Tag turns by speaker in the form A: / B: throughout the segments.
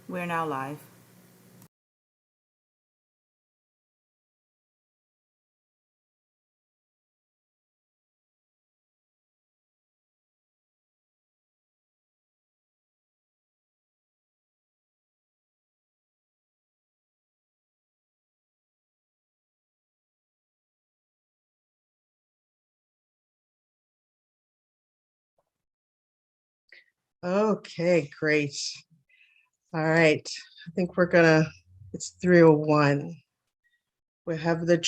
A: We're now live.
B: Okay, great. All right. I think it's 3:01. We have the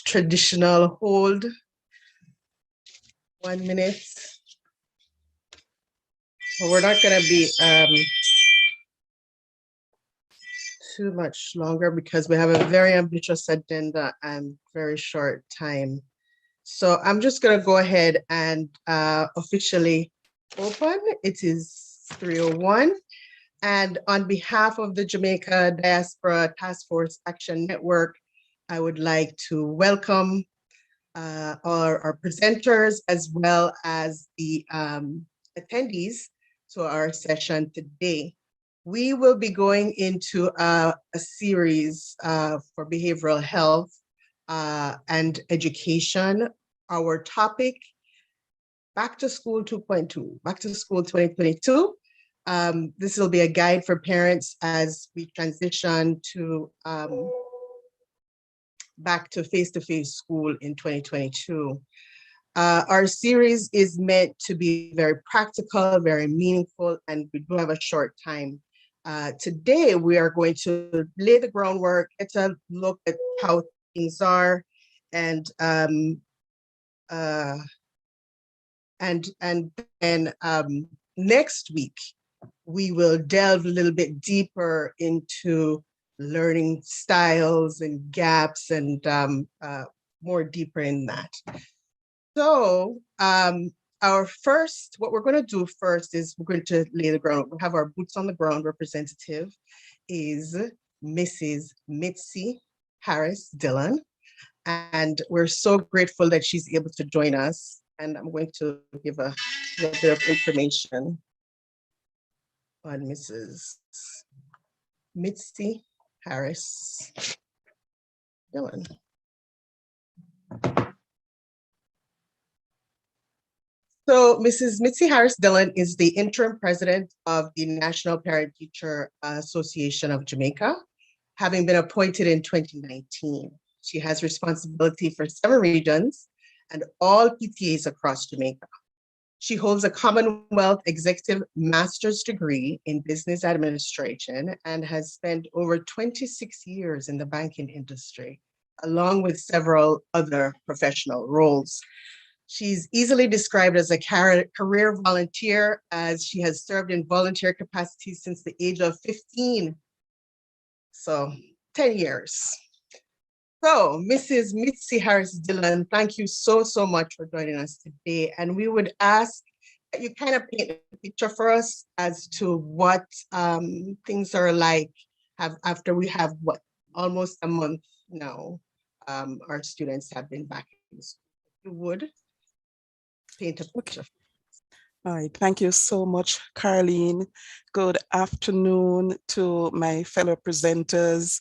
B: traditional hold 1 minute. But we're not going to be too much longer because we have a very ambitious agenda and very short time. So I'm just going to go ahead and officially open. It is 3:01. And on behalf of the Jamaica Diaspora Task Force Action Network, I would like to welcome our presenters as well as the attendees to our session today. We will be going into a series for behavioral health and education. Our topic, Back to School 2.2, Back to School 2022. This will be a guide for parents as we transition to back to face-to-face school in 2022. Our series is meant to be very practical, very meaningful, and we do have a short time. Today, we are going to lay the groundwork, get a look at how things are, and then next week, we will delve a little bit deeper into learning styles and gaps and more deeper in that. So what we're going to do first is we're going to lay the ground. We have our boots on the ground representative is Mrs. Mitzi Harris Dillon. And we're so grateful that she's able to join us. And I'm going to give a little bit of information on Mrs. Mitzi Harris Dillon. So Mrs. Mitzi Harris Dillon is the interim president of the National Parent Teacher Association of Jamaica, having been appointed in 2019. She has responsibility for 7 regions and all PTAs across Jamaica. She holds a Commonwealth Executive Master's degree in Business Administration and has spent over 26 years in the banking industry, along with several other professional roles. She's easily described as a career volunteer, as she has served in volunteer capacity since the age of 15. So 10 years. So, Mrs. Mitzi Harris Dillon, thank you so much for joining us today. And we would ask that you kind of paint a picture for us as to what things are like after we have almost a month now. Our students have been back in school. You would paint a picture.
C: All right, thank you so much, Carleen. Good afternoon to my fellow presenters.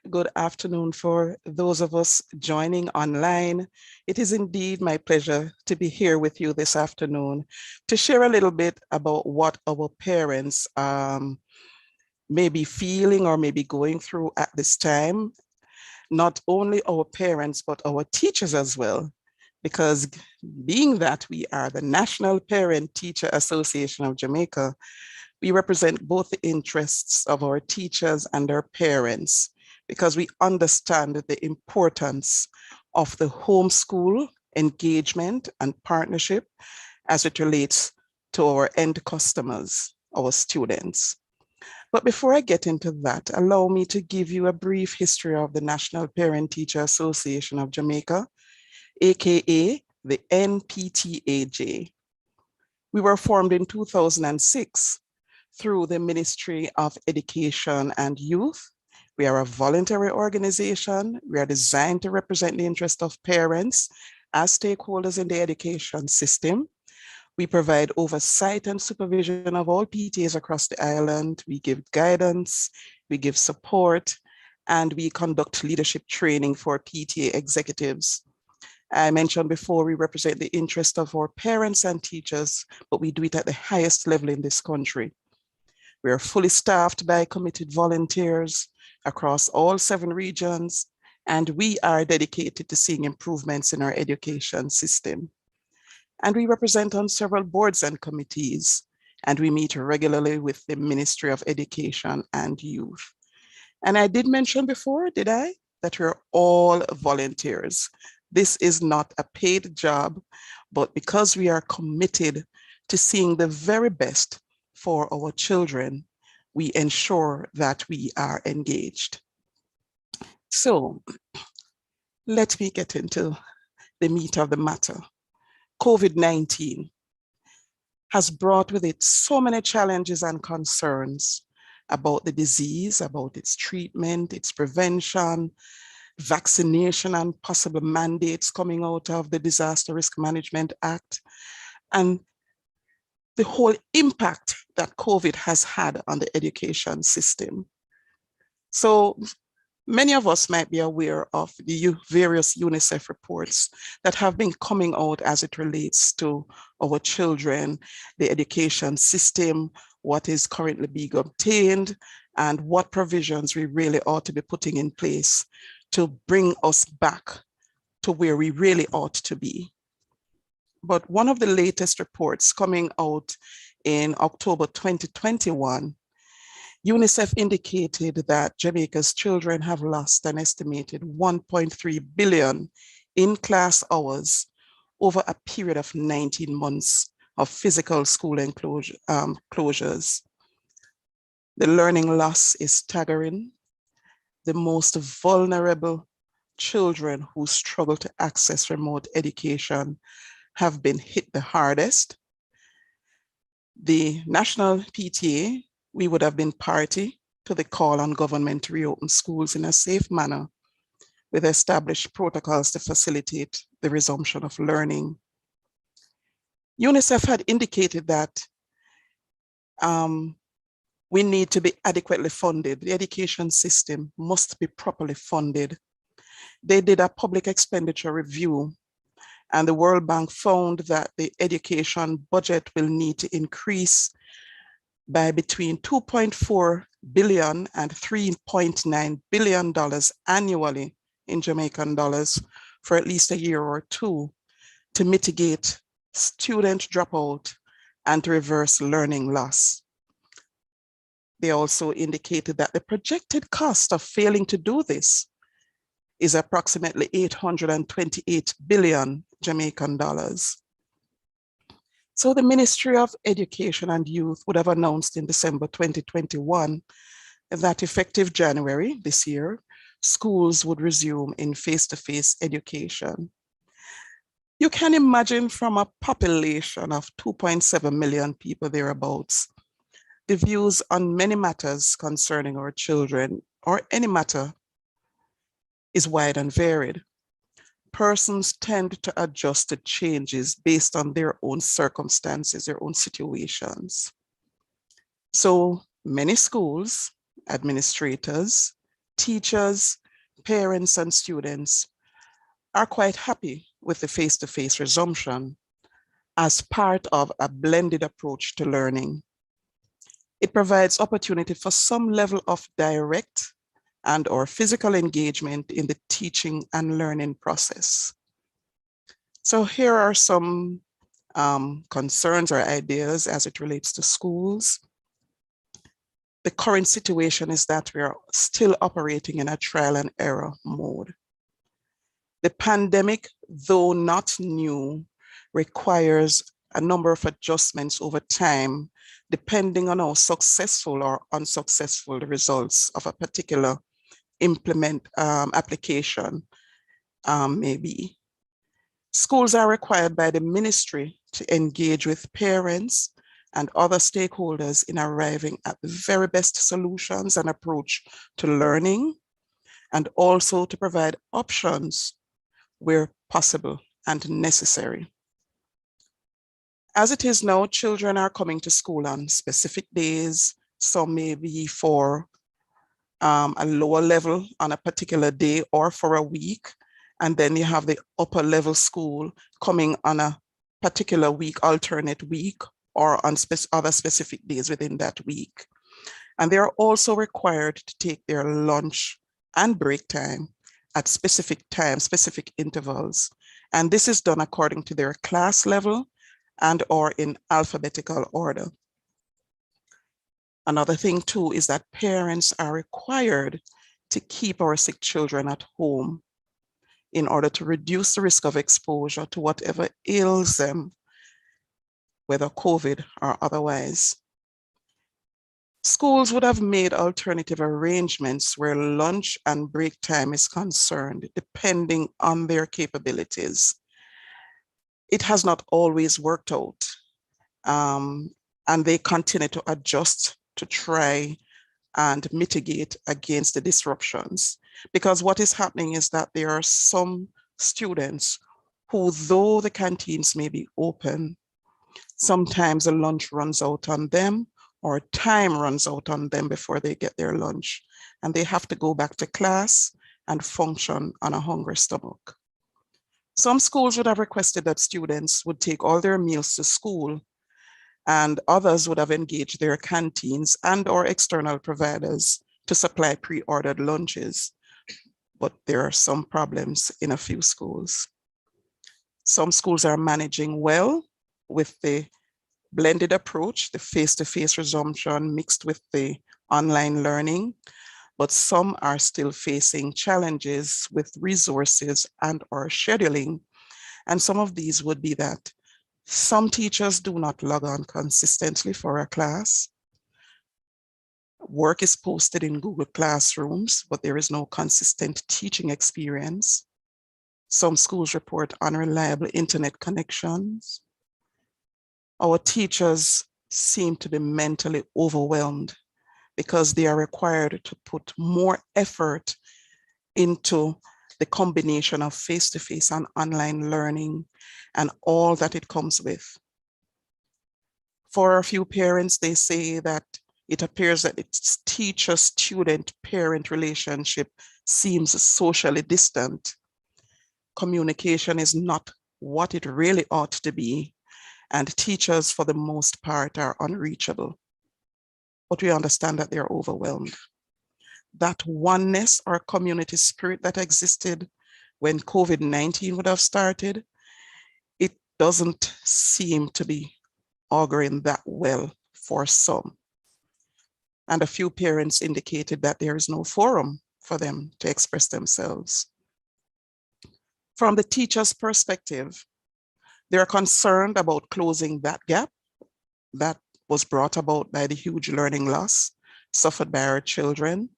C: Good afternoon for those of us joining online. It is indeed my pleasure to be here with you this afternoon to share a little bit about what our parents may be feeling or may be going through at this time. Not only our parents, but our teachers as well. Because being that we are the National Parent Teacher Association of Jamaica, we represent both the interests of our teachers and our parents, because we understand the importance of the homeschool engagement and partnership as it relates to our end customers, our students. But before I get into that, allow me to give you a brief history of the National Parent Teacher Association of Jamaica, aka the NPTAJ. We were formed in 2006 through the Ministry of Education and Youth. We are a voluntary organization. We are designed to represent the interest of parents as stakeholders in the education system. We provide oversight and supervision of all PTAs across the island. We give guidance, we give support, and we conduct leadership training for PTA executives. I mentioned before, we represent the interest of our parents and teachers, but we do it at the highest level in this country. We are fully staffed by committed volunteers across all 7 regions, and we are dedicated to seeing improvements in our education system. And we represent on several boards and committees, and we meet regularly with the Ministry of Education and Youth. And I did mention before, did I, that we're all volunteers. This is not a paid job, but because we are committed to seeing the very best for our children, we ensure that we are engaged. So let me get into the meat of the matter. COVID-19 has brought with it so many challenges and concerns about the disease, about its treatment, its prevention, vaccination, and possible mandates coming out of the Disaster Risk Management Act, and the whole impact that COVID has had on the education system. So many of us might be aware of the various UNICEF reports that have been coming out as it relates to our children, the education system, what is currently being obtained, and what provisions we really ought to be putting in place to bring us back to where we really ought to be. But one of the latest reports coming out in October 2021, UNICEF indicated that Jamaica's children have lost an estimated 1.3 billion in-class hours over a period of 19 months of physical school closures. The learning loss is staggering. The most vulnerable children who struggle to access remote education have been hit the hardest. The National PTA, we would have been party to the call on government to reopen schools in a safe manner with established protocols to facilitate the resumption of learning. UNICEF had indicated that we need to be adequately funded. The education system must be properly funded. They did a public expenditure review, and the World Bank found that the education budget will need to increase by between $2.4 billion and $3.9 billion annually in Jamaican dollars for at least a year or two to mitigate student dropout and to reverse learning loss. They also indicated that the projected cost of failing to do this is approximately 828 billion Jamaican dollars. So the Ministry of Education and Youth would have announced in December 2021 that effective January this year, schools would resume in face-to-face education. You can imagine, from a population of 2.7 million people thereabouts, the views on many matters concerning our children, or any matter, is wide and varied. Persons tend to adjust to changes based on their own circumstances, their own situations. So many schools, administrators, teachers, parents, and students are quite happy with the face-to-face resumption as part of a blended approach to learning. It provides opportunity for some level of direct and/or physical engagement in the teaching and learning process. So here are some concerns or ideas as it relates to schools. The current situation is that we are still operating in a trial and error mode. The pandemic, though not new, requires a number of adjustments over time, depending on how successful or unsuccessful the results of a particular application may be. Schools are required by the ministry to engage with parents and other stakeholders in arriving at the very best solutions and approach to learning, and also to provide options where possible and necessary. As it is now, children are coming to school on specific days. Some may be for a lower level on a particular day or for a week. And then you have the upper level school coming on a particular week, alternate week, or on other specific days within that week. And they are also required to take their lunch and break time at specific times, specific intervals. And this is done according to their class level and or in alphabetical order. Another thing too is that parents are required to keep our sick children at home in order to reduce the risk of exposure to whatever ails them, whether COVID or otherwise. Schools would have made alternative arrangements where lunch and break time is concerned, depending on their capabilities. It has not always worked out, and they continue to adjust to try and mitigate against the disruptions. Because what is happening is that there are some students who, though the canteens may be open, sometimes the lunch runs out on them or time runs out on them before they get their lunch, and they have to go back to class and function on a hungry stomach. Some schools would have requested that students would take all their meals to school, and others would have engaged their canteens and or external providers to supply pre-ordered lunches. But there are some problems in a few schools. Some schools are managing well with the blended approach, the face-to-face resumption mixed with the online learning, but some are still facing challenges with resources and or scheduling. And some of these would be that some teachers do not log on consistently for a class. Work is posted in Google Classrooms, but there is no consistent teaching experience. Some schools report unreliable internet connections. Our teachers seem to be mentally overwhelmed because they are required to put more effort into the combination of face-to-face and online learning and all that it comes with. For a few parents, they say that it appears that its teacher-student-parent relationship seems socially distant. Communication is not what it really ought to be, and teachers, for the most part, are unreachable. But we understand that they're overwhelmed. That oneness or community spirit that existed when COVID-19 would have started, it doesn't seem to be auguring that well for some. And a few parents indicated that there is no forum for them to express themselves. From the teacher's perspective, they are concerned about closing that gap that was brought about by the huge learning loss suffered by our children.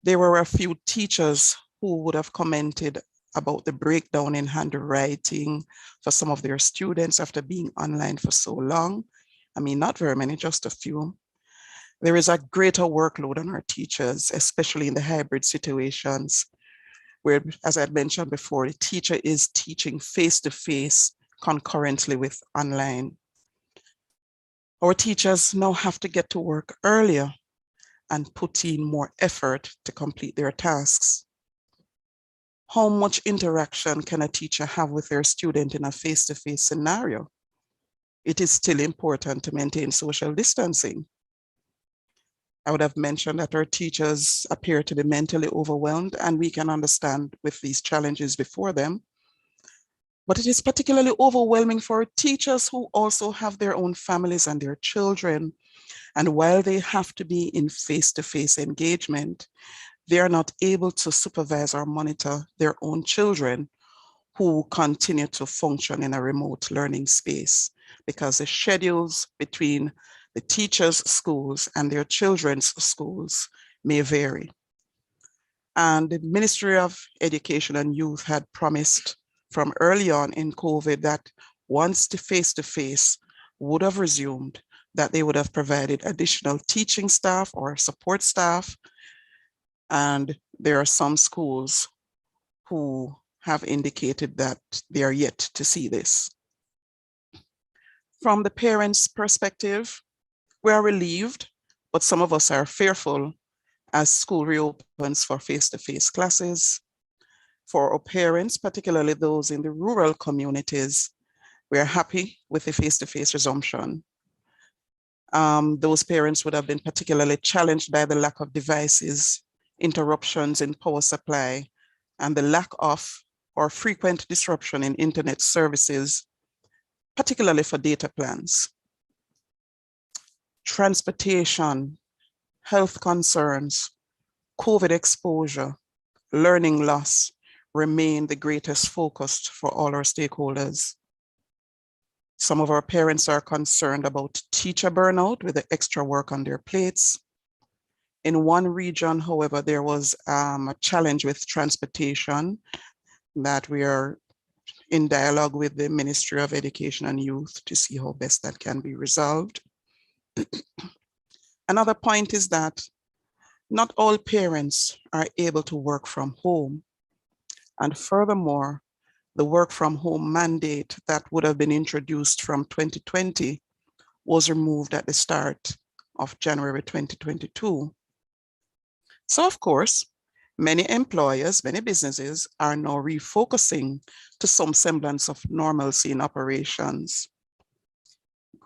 C: There were a few teachers who would have commented about the breakdown in handwriting for some of their students after being online for so long. I mean, not very many, just a few. There is a greater workload on our teachers, especially in the hybrid situations, where, as I had mentioned before, the teacher is teaching face-to-face concurrently with online. Our teachers now have to get to work earlier and put in more effort to complete their tasks. How much interaction can a teacher have with their student in a face-to-face scenario? It is still important to maintain social distancing. I would have mentioned that our teachers appear to be mentally overwhelmed, and we can understand with these challenges before them. But it is particularly overwhelming for teachers who also have their own families and their children. And while they have to be in face-to-face engagement, they are not able to supervise or monitor their own children who continue to function in a remote learning space because the schedules between the teachers' schools and their children's schools may vary. And the Ministry of Education and Youth had promised from early on in COVID that once the face-to-face would have resumed, that they would have provided additional teaching staff or support staff. And there are some schools who have indicated that they are yet to see this. From the parents' perspective, we are relieved, but some of us are fearful as school reopens for face-to-face classes. For our parents, particularly those in the rural communities, we are happy with the face-to-face resumption. Those parents would have been particularly challenged by the lack of devices, interruptions in power supply, and the lack of or frequent disruption in internet services, particularly for data plans. Transportation, health concerns, COVID exposure, learning loss remain the greatest focus for all our stakeholders. Some of our parents are concerned about teacher burnout with the extra work on their plates. In one region, however, there was a challenge with transportation that we are in dialogue with the Ministry of Education and Youth to see how best that can be resolved. Another point is that not all parents are able to work from home. And furthermore, the work from home mandate that would have been introduced from 2020 was removed at the start of January 2022. So of course, many employers, many businesses are now refocusing to some semblance of normalcy in operations.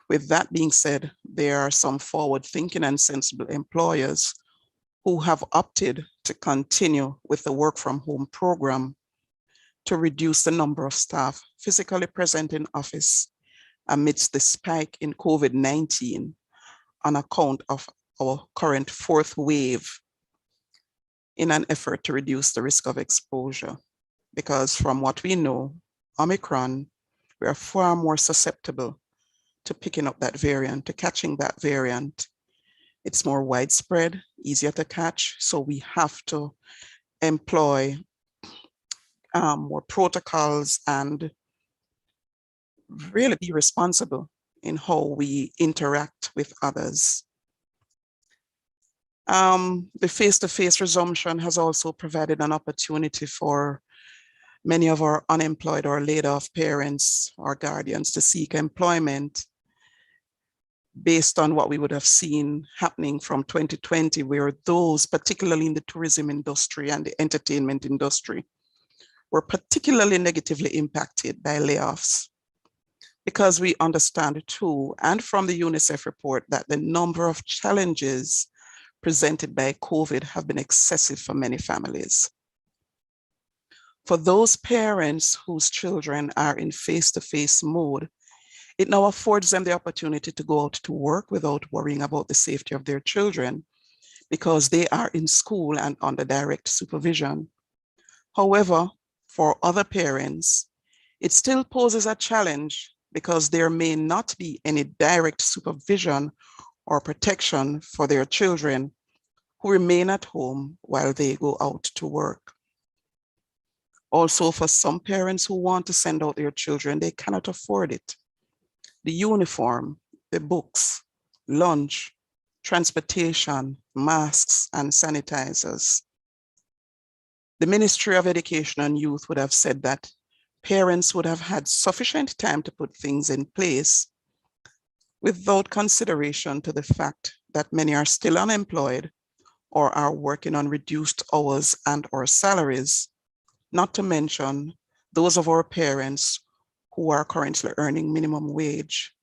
C: With that being said, there are some forward-thinking and sensible employers who have opted to continue with the work from home program to reduce the number of staff physically present in office amidst the spike in COVID-19 on account of our current fourth wave in an effort to reduce the risk of exposure. Because from what we know, Omicron, we are far more susceptible to picking up that variant, to catching that variant. It's more widespread, easier to catch, so we have to employ more protocols and really be responsible in how we interact with others. The face-to-face resumption has also provided an opportunity for many of our unemployed or laid off parents or guardians to seek employment based on what we would have seen happening from 2020, where those, particularly in the tourism industry and the entertainment industry, were particularly negatively impacted by layoffs. Because we understand too, and from the UNICEF report, that the number of challenges presented by COVID have been excessive for many families. For those parents whose children are in face-to-face mode, it now affords them the opportunity to go out to work without worrying about the safety of their children because they are in school and under direct supervision. However, for other parents, it still poses a challenge because there may not be any direct supervision or protection for their children who remain at home while they go out to work. Also, for some parents who want to send out their children, they cannot afford it. The uniform, the books, lunch, transportation, masks, and sanitizers. The Ministry of Education and Youth would have said that parents would have had sufficient time to put things in place without consideration to the fact that many are still unemployed or are working on reduced hours and/or salaries, not to mention those of our parents who are currently earning minimum wage.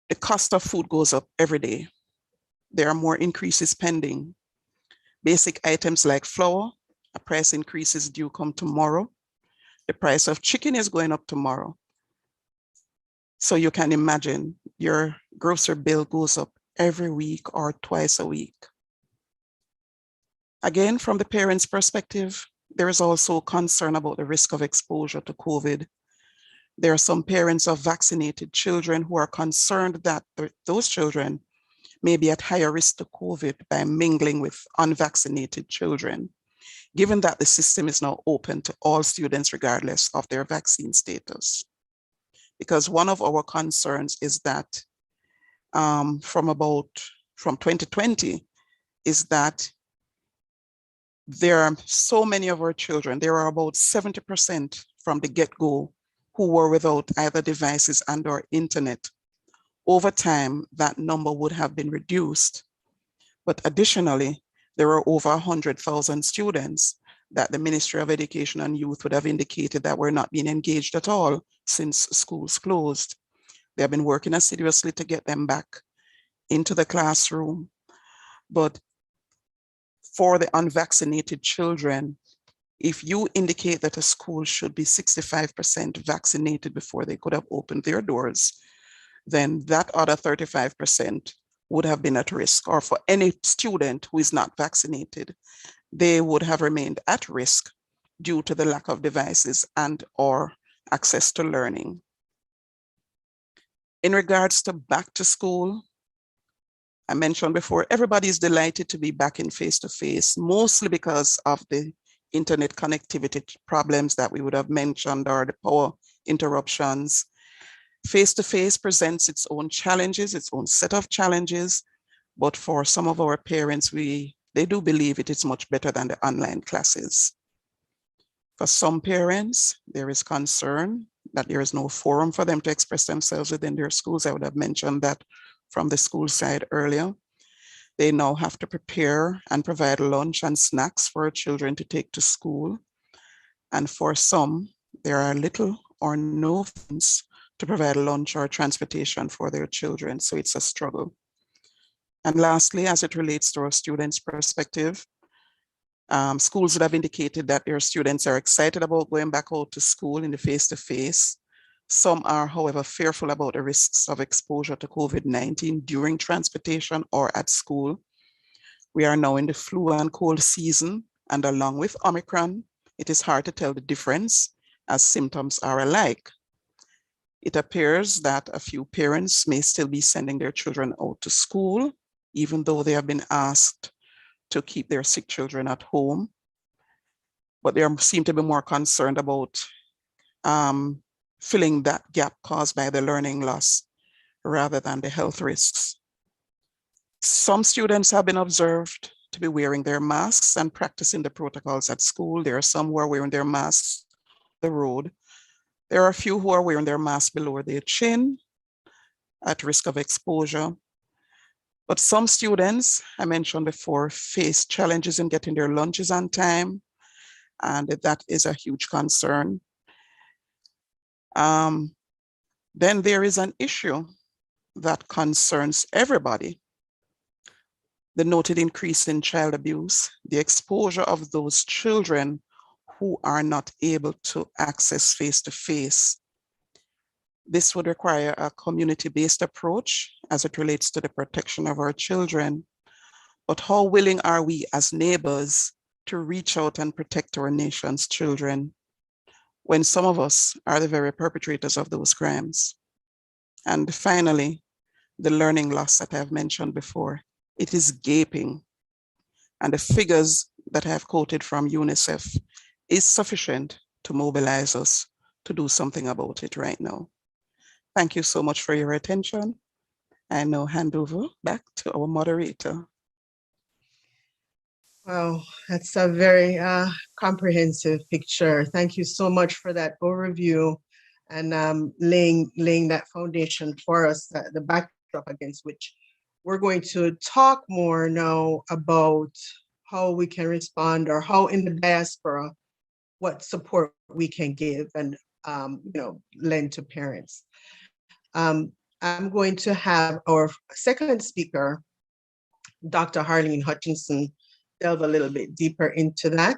C: The cost of food goes up every day. There are more increases pending. Basic items like flour, a price increase is due come tomorrow. The price of chicken is going up tomorrow. So you can imagine your grocery bill goes up every week or twice a week. Again, from the parents' perspective, there is also concern about the risk of exposure to COVID. There are some parents of vaccinated children who are concerned that those children may be at higher risk to COVID by mingling with unvaccinated children, given that the system is now open to all students regardless of their vaccine status. Because one of our concerns is that from 2020 is that there are so many of our children, there are about 70% from the get-go who were without either devices and or internet. Over time, that number would have been reduced. But additionally, there were over 100,000 students that the Ministry of Education and Youth would have indicated that were not being engaged at all since schools closed. They have been working assiduously to get them back into the classroom. But for the unvaccinated children, if you indicate that a school should be 65% vaccinated before they could have opened their doors, then that other 35% would have been at risk. Or for any student who is not vaccinated, they would have remained at risk due to the lack of devices and or access to learning. In regards to back to school, I mentioned before, everybody is delighted to be back in face-to-face, mostly because of the internet connectivity problems that we would have mentioned or the power interruptions. Face-to-face presents its own challenges, its own set of challenges, but for some of our parents, they do believe it is much better than the online classes. For some parents, there is concern that there is no forum for them to express themselves within their schools. I would have mentioned that from the school side earlier. They now have to prepare and provide lunch and snacks for children to take to school. And for some, there are little or no funds to provide lunch or transportation for their children. So it's a struggle. And lastly, as it relates to our students' perspective, schools would have indicated that their students are excited about going back out to school in the face-to-face. Some are, however, fearful about the risks of exposure to COVID-19 during transportation or at school. We are now in the flu and cold season, and along with Omicron, it is hard to tell the difference as symptoms are alike. It appears that a few parents may still be sending their children out to school, even though they have been asked to keep their sick children at home. But they seem to be more concerned about filling that gap caused by the learning loss rather than the health risks. Some students have been observed to be wearing their masks and practicing the protocols at school. There are some who are wearing their masks on the road. There are a few who are wearing their masks below their chin at risk of exposure. But some students, I mentioned before, face challenges in getting their lunches on time, and that is a huge concern. Then there is an issue that concerns everybody. The noted increase in child abuse, the exposure of those children who are not able to access face-to-face. This would require a community-based approach as it relates to the protection of our children. But how willing are we as neighbors to reach out and protect our nation's children when some of us are the very perpetrators of those crimes? And finally, the learning loss that I've mentioned before. It is gaping, and the figures that I have quoted from UNICEF is sufficient to mobilize us to do something about it right now. Thank you so much for your attention. I now hand over back to our moderator.
B: Wow, that's a very comprehensive picture. Thank you so much for that overview and laying that foundation for us, the backdrop against which we're going to talk more now about how we can respond, or how in the diaspora, what support we can give and lend to parents. I'm going to have our second speaker, Dr. Harleen Hutchinson, delve a little bit deeper into that.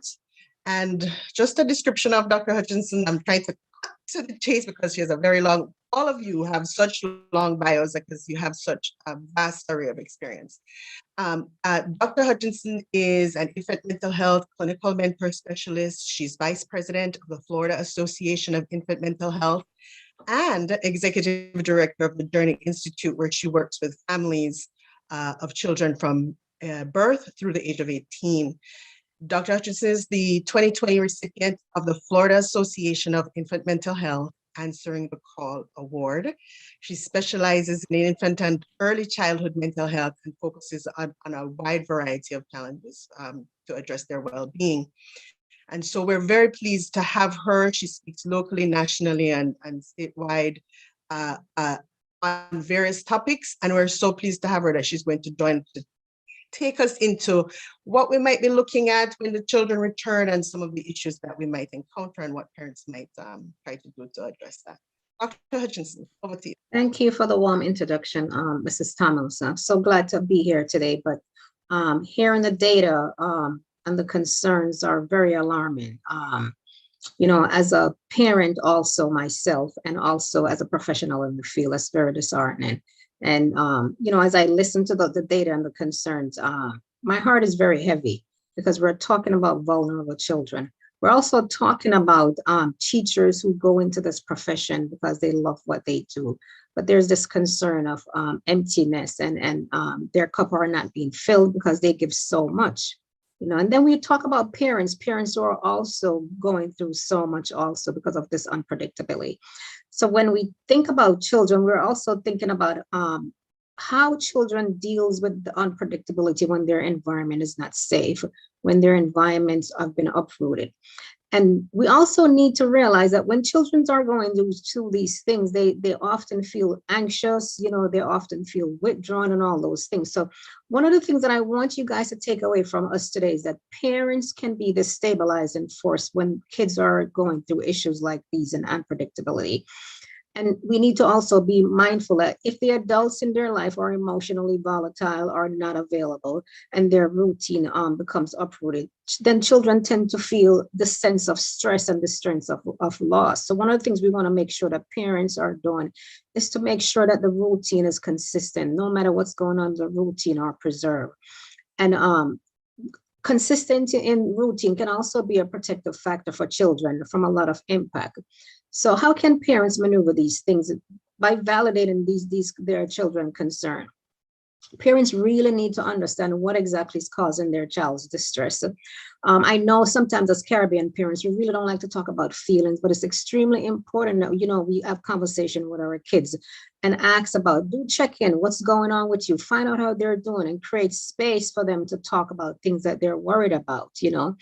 B: And just a description of Dr. Hutchinson, I'm trying to cut to the chase because she has a very long, all of you have such long bios because you have such a vast array of experience. Dr. Hutchinson is an infant mental health clinical mentor specialist. She's vice president of the Florida Association of Infant Mental Health and executive director of the Journey Institute, where she works with families of children from birth through the age of 18. Dr. Hutchinson is the 2020 recipient of the Florida Association of Infant Mental Health Answering the Call Award. She specializes in infant and early childhood mental health and focuses on a wide variety of challenges to address their well-being. And so we're very pleased to have her. She speaks locally, nationally, and statewide on various topics. And we're so pleased to have her that she's going to join to take us into what we might be looking at when the children return and some of the issues that we might encounter and what parents might try to do to address that. Dr. Hutchinson, over to you.
A: Thank you for the warm introduction, Mrs. Thomas. I'm so glad to be here today, but hearing the data and the concerns are very alarming. You know, as a parent also myself, and also as a professional in the field, that's very disheartening. And, you know, as I listen to the data and the concerns, my heart is very heavy because we're talking about vulnerable children. We're also talking about teachers who go into this profession because they love what they do. But there's this concern of emptiness and their cup are not being filled because they give so much. You know, and then we talk about parents who are also going through so much also because of this unpredictability. So when we think about children, we're also thinking about how children deals with the unpredictability when their environment is not safe, when their environments have been uprooted. And we also need to realize that when children are going through these things, they often feel anxious, you know, they often feel withdrawn and all those things. So one of the things that I want you guys to take away from us today is that parents can be the stabilizing force when kids are going through issues like these and unpredictability. And we need to also be mindful that if the adults in their life are emotionally volatile or not available and their routine becomes uprooted, then children tend to feel the sense of stress and the sense of loss. So one of the things we want to make sure that parents are doing is to make sure that the routine is consistent, no matter what's going on, the routine are preserved. And consistency in routine can also be a protective factor for children from a lot of impact. So how can parents maneuver these things? By validating their children concern. Parents really need to understand what exactly is causing their child's distress. I know sometimes as Caribbean parents, we really don't like to talk about feelings, but it's extremely important that, you know, we have conversation with our kids and ask about, do check in, what's going on with you, find out how they're doing and create space for them to talk about things that they're worried about, you know.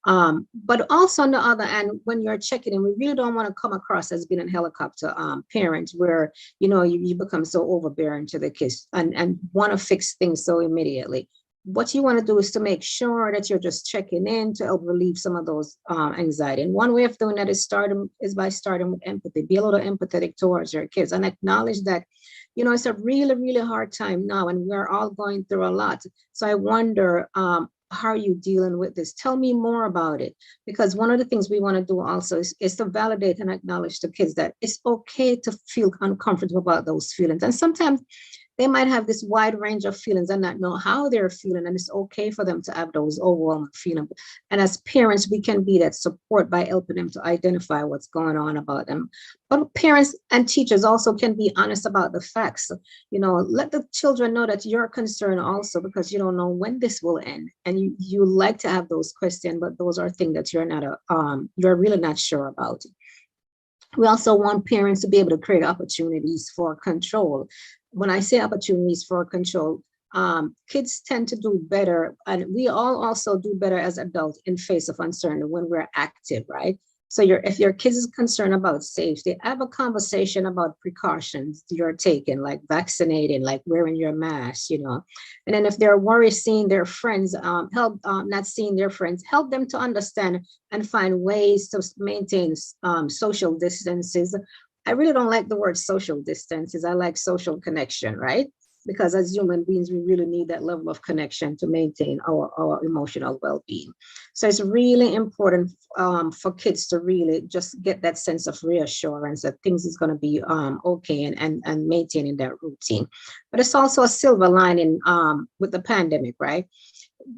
A: But also on the other hand, when you're checking in, we really don't want to come across as being a helicopter parent where, you know, you become so overbearing to the kids and want to fix things so immediately. What you want to do is to make sure that you're just checking in to help relieve some of those anxiety. And one way of doing that is by starting with empathy. Be a little empathetic towards your kids and acknowledge that, you know, it's a really, really hard time now and we're all going through a lot. So I wonder, how are you dealing with this? Tell me more about it. Because one of the things we want to do also is to validate and acknowledge to kids that it's okay to feel uncomfortable about those feelings. And sometimes they might have this wide range of feelings and not know how they're feeling, and it's okay for them to have those overwhelming feelings. And as parents, we can be that support by helping them to identify what's going on about them. But parents and teachers also can be honest about the facts. You know, let the children know that you're concerned also because you don't know when this will end. And you like to have those questions, but those are things that you're really not sure about. We also want parents to be able to create opportunities for control. When I say opportunities for control, kids tend to do better, and we all also do better as adults in face of uncertainty when we're active, right? So if your kids is concerned about safety, have a conversation about precautions you're taking, like vaccinating, like wearing your mask, you know. And then if they're worried seeing their friends, not seeing their friends, help them to understand and find ways to maintain social distances. I really don't like the word social distances. I like social connection, right? Because as human beings, we really need that level of connection to maintain our emotional well-being. So it's really important for kids to really just get that sense of reassurance that things is going to be okay and maintaining that routine. But it's also a silver lining with the pandemic, right?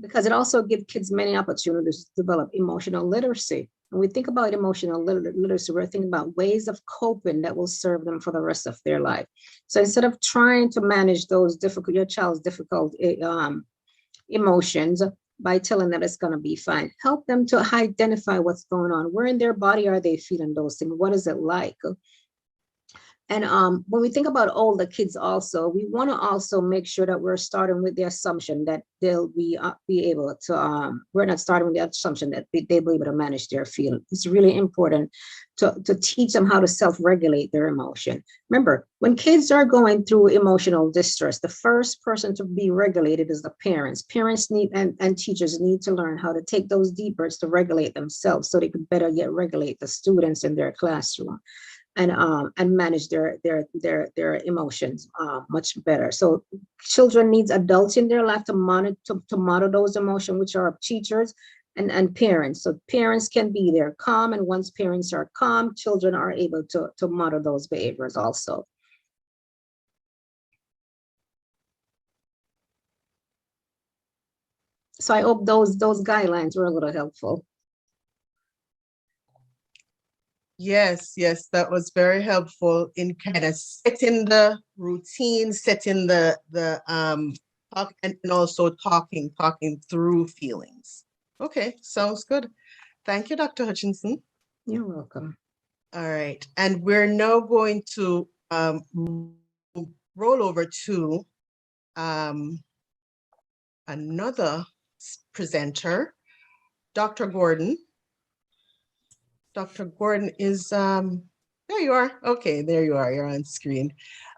A: Because it also gives kids many opportunities to develop emotional literacy. When we think about emotional literacy, we're thinking about ways of coping that will serve them for the rest of their life. So instead of trying to manage your child's difficult emotions by telling them it's going to be fine, help them to identify what's going on. Where in their body are they feeling those things? What is it like? And when we think about older kids also, we want to also make sure that we're starting with the assumption that they'll be able to, we're not starting with the assumption that they'll be able to manage their feelings. It's really important to teach them how to self-regulate their emotion. Remember, when kids are going through emotional distress, the first person to be regulated is the parents. Parents need and teachers need to learn how to take those deep breaths to regulate themselves so they can better regulate the students in their classroom and manage their emotions much better. So children needs adults in their life to model those emotions, which are teachers and parents. So parents can be there calm, and once parents are calm, children are able to model those behaviors also. So I hope those guidelines were a little helpful.
B: Yes, yes, that was very helpful in kind of setting the routine, setting the talk, and also talking through feelings. Okay, sounds good. Thank you, Dr. Hutchinson.
A: You're welcome.
B: All right, and we're now going to roll over to another presenter, Dr. Gordon. Dr. Gordon is, there you are. Okay, there you are, you're on screen.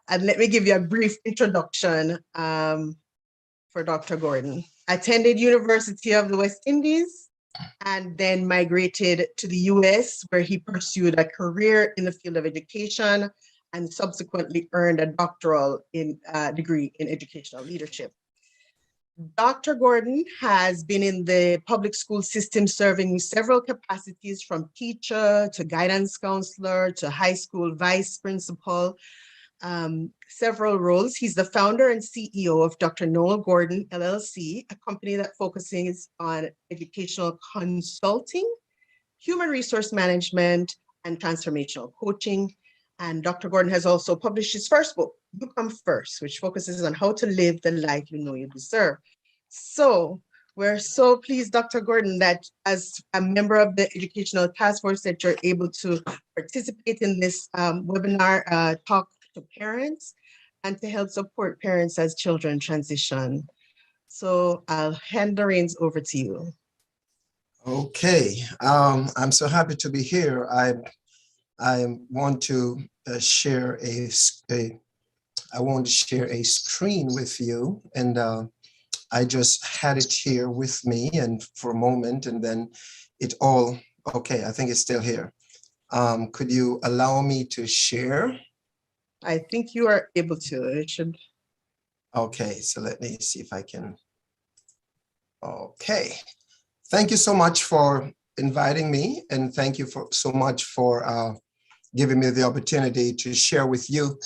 B: And let me give you a brief introduction for Dr. Gordon. Attended University of the West Indies and then migrated to the US, where he pursued a career in the field of education and subsequently earned a doctoral degree in educational leadership. Dr. Gordon has been in the public school system serving with several capacities, from teacher to guidance counselor to high school vice principal, several roles. He's the founder and CEO of Dr. Noel Gordon, LLC, a company that focuses on educational consulting, human resource management, and transformational coaching. And Dr. Gordon has also published his first book, You Come First, which focuses on how to live the life you know you deserve. So we're so pleased, Dr. Gordon, that as a member of the Educational Task Force that you're able to participate in this webinar, talk to parents and to help support parents as children transition. So I'll hand the reins over to you.
D: Okay, I'm so happy to be here. I want to share a screen with you, and I just had it here with me and for a moment, and then it all, okay, I think it's still here. Could you allow me to share?
B: I think you are able to. It should.
D: Okay, so let me see if I can. Okay, thank you so much for inviting me, and thank you so much for giving me the opportunity to share with you.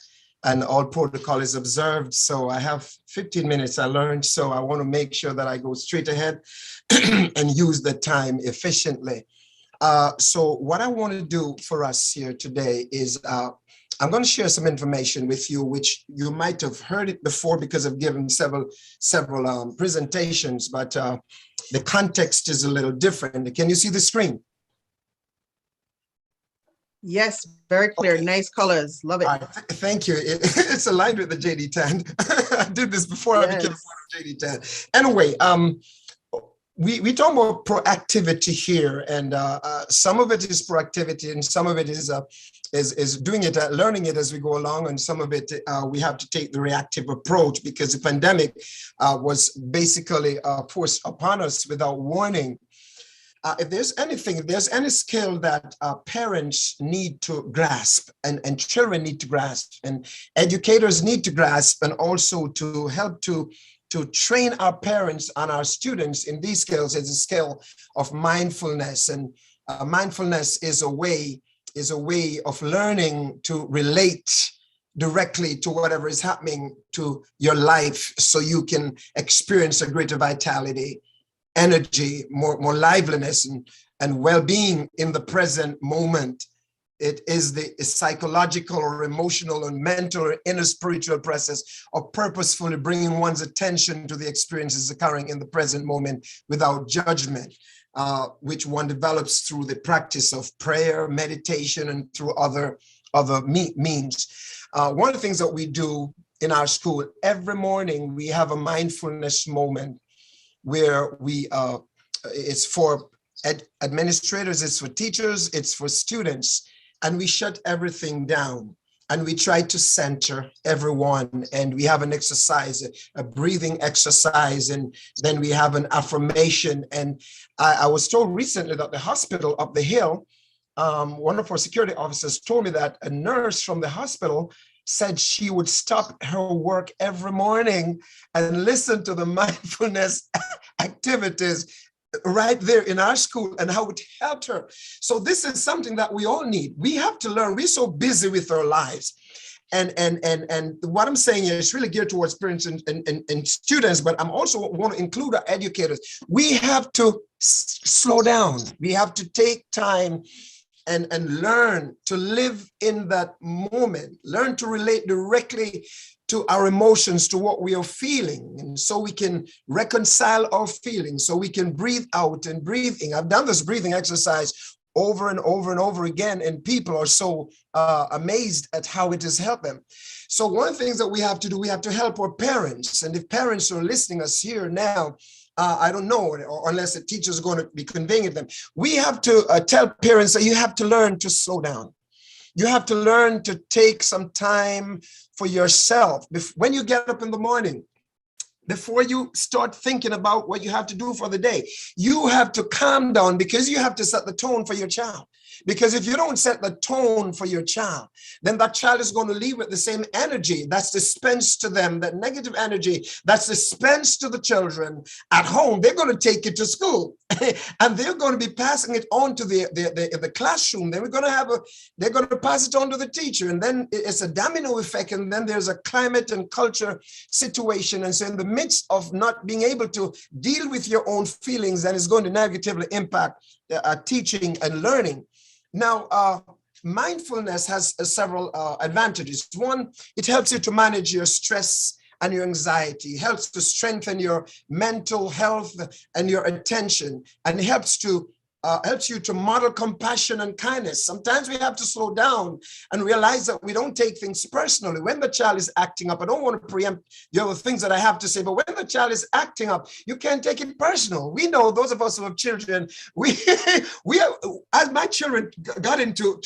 D: And all protocol is observed. So I have 15 minutes I learned. So I want to make sure that I go straight ahead and use the time efficiently. So what I want to do for us here today is I'm going to share some information with you, which you might have heard it before because I've given several presentations, but the context is a little different. Can you see the screen?
B: Yes, very clear. Okay. Nice colors. Love it.
D: Thank you. It's aligned with the JD TAN. I did this before I became part of JD TAN. Anyway, we talk about proactivity here, and some of it is proactivity, and some of it is doing it, learning it as we go along, and some of it we have to take the reactive approach because the pandemic was basically forced upon us without warning. If there's any skill that parents need to grasp and children need to grasp and educators need to grasp, and also to help to train our parents and our students in these skills, is a skill of mindfulness. And mindfulness is a way of learning to relate directly to whatever is happening to your life so you can experience a greater vitality, energy, more liveliness and well-being in the present moment. It is the psychological or emotional and mental or inner spiritual process of purposefully bringing one's attention to the experiences occurring in the present moment without judgment. which one develops through the practice of prayer, meditation, and through other means. One of the things that we do in our school, every morning we have a mindfulness moment where it's for administrators, it's for teachers, it's for students, and we shut everything down. And we try to center everyone, and we have an exercise, a breathing exercise, and then we have an affirmation. And I was told recently that the hospital up the hill, one of our security officers told me that a nurse from the hospital said she would stop her work every morning and listen to the mindfulness activities right there in our school and how it helped her. So this is something that we all need. We have to learn. We're so busy with our lives. And what I'm saying is it's really geared towards parents and students, but I'm also want to include our educators. We have to slow down. We have to take time and learn to live in that moment, learn to relate directly to our emotions, to what we are feeling, and so we can reconcile our feelings, so we can breathe out and breathe in. I've done this breathing exercise over and over and over again, and people are so amazed at how it has helped them. So one of the things that we have to do, we have to help our parents. And if parents are listening us here now, I don't know, or unless the teacher is going to be conveying it to them, we have to tell parents that you have to learn to slow down. You have to learn to take some time for yourself. When you get up in the morning, before you start thinking about what you have to do for the day, you have to calm down, because you have to set the tone for your child. Because if you don't set the tone for your child, then that child is going to leave with the same energy that's dispensed to them, that negative energy that's dispensed to the children at home. They're going to take it to school and they're going to be passing it on to the classroom. Then they're going to pass it on to the teacher. And then it's a domino effect. And then there's a climate and culture situation. And so in the midst of not being able to deal with your own feelings, then it's going to negatively impact teaching and learning. Now, mindfulness has several advantages. One, it helps you to manage your stress and your anxiety. It helps to strengthen your mental health and your attention, and it helps you to model compassion and kindness. Sometimes we have to slow down and realize that we don't take things personally. When the child is acting up, I don't want to preempt the other things that I have to say, but when the child is acting up, you can't take it personal. We know, those of us who have children, we as my children got into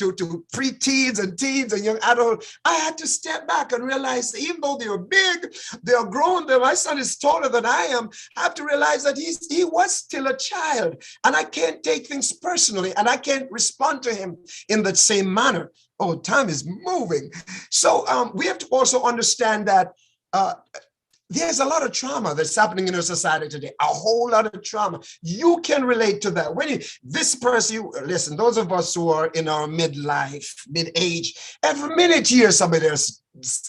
D: pre-teens and teens and young adults, I had to step back and realize that even though they are big, they are grown, my son is taller than I am, I have to realize that he was still a child, and I can't take things personally, and I can't respond to him in the same manner. Oh, time is moving. So we have to also understand that there's a lot of trauma that's happening in our society today, a whole lot of trauma. You can relate to that. When listen, those of us who are in our midlife, mid-age, every minute you hear somebody else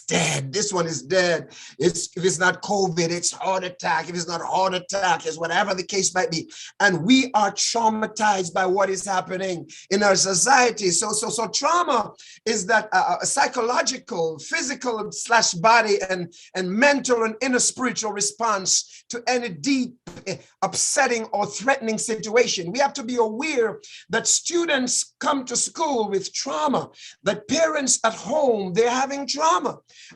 D: dead. This one is dead. If it's not COVID, it's heart attack. If it's not heart attack, it's whatever the case might be. And we are traumatized by what is happening in our society. So trauma is that psychological, physical / body and mental and inner spiritual response to any deep, upsetting or threatening situation. We have to be aware that students come to school with trauma, that parents at home, they're having trauma.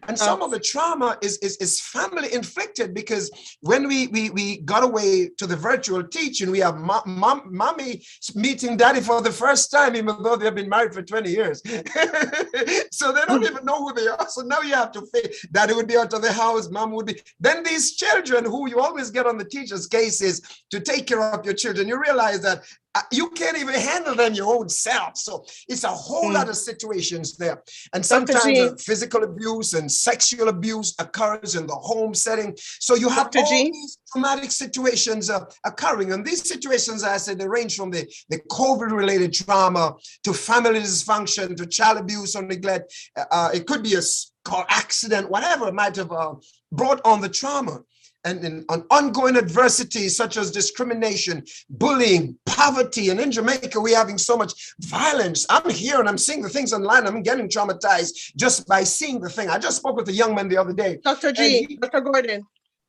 D: And some of the trauma is family inflicted, because when we got away to the virtual teaching, we have mommy meeting daddy for the first time, even though they've been married for 20 years. So they don't even know who they are. So now you have to face, daddy would be out of the house, mom would be. Then these children who you always get on the teacher's cases to take care of your children, you realize that you can't even handle them your own self. So it's a whole lot of situations there. And sometimes physical abuse and sexual abuse occurs in the home setting. So you have all these traumatic situations occurring. And these situations, as I said, they range from the COVID-related trauma to family dysfunction to child abuse or neglect. It could be a car accident, whatever might have brought on the trauma. And on ongoing adversity such as discrimination, bullying, poverty. And in Jamaica, we're having so much violence. I'm here and I'm seeing the things online. I'm getting traumatized just by seeing the thing. I just spoke with a young man the other day.
B: Dr. Gordon.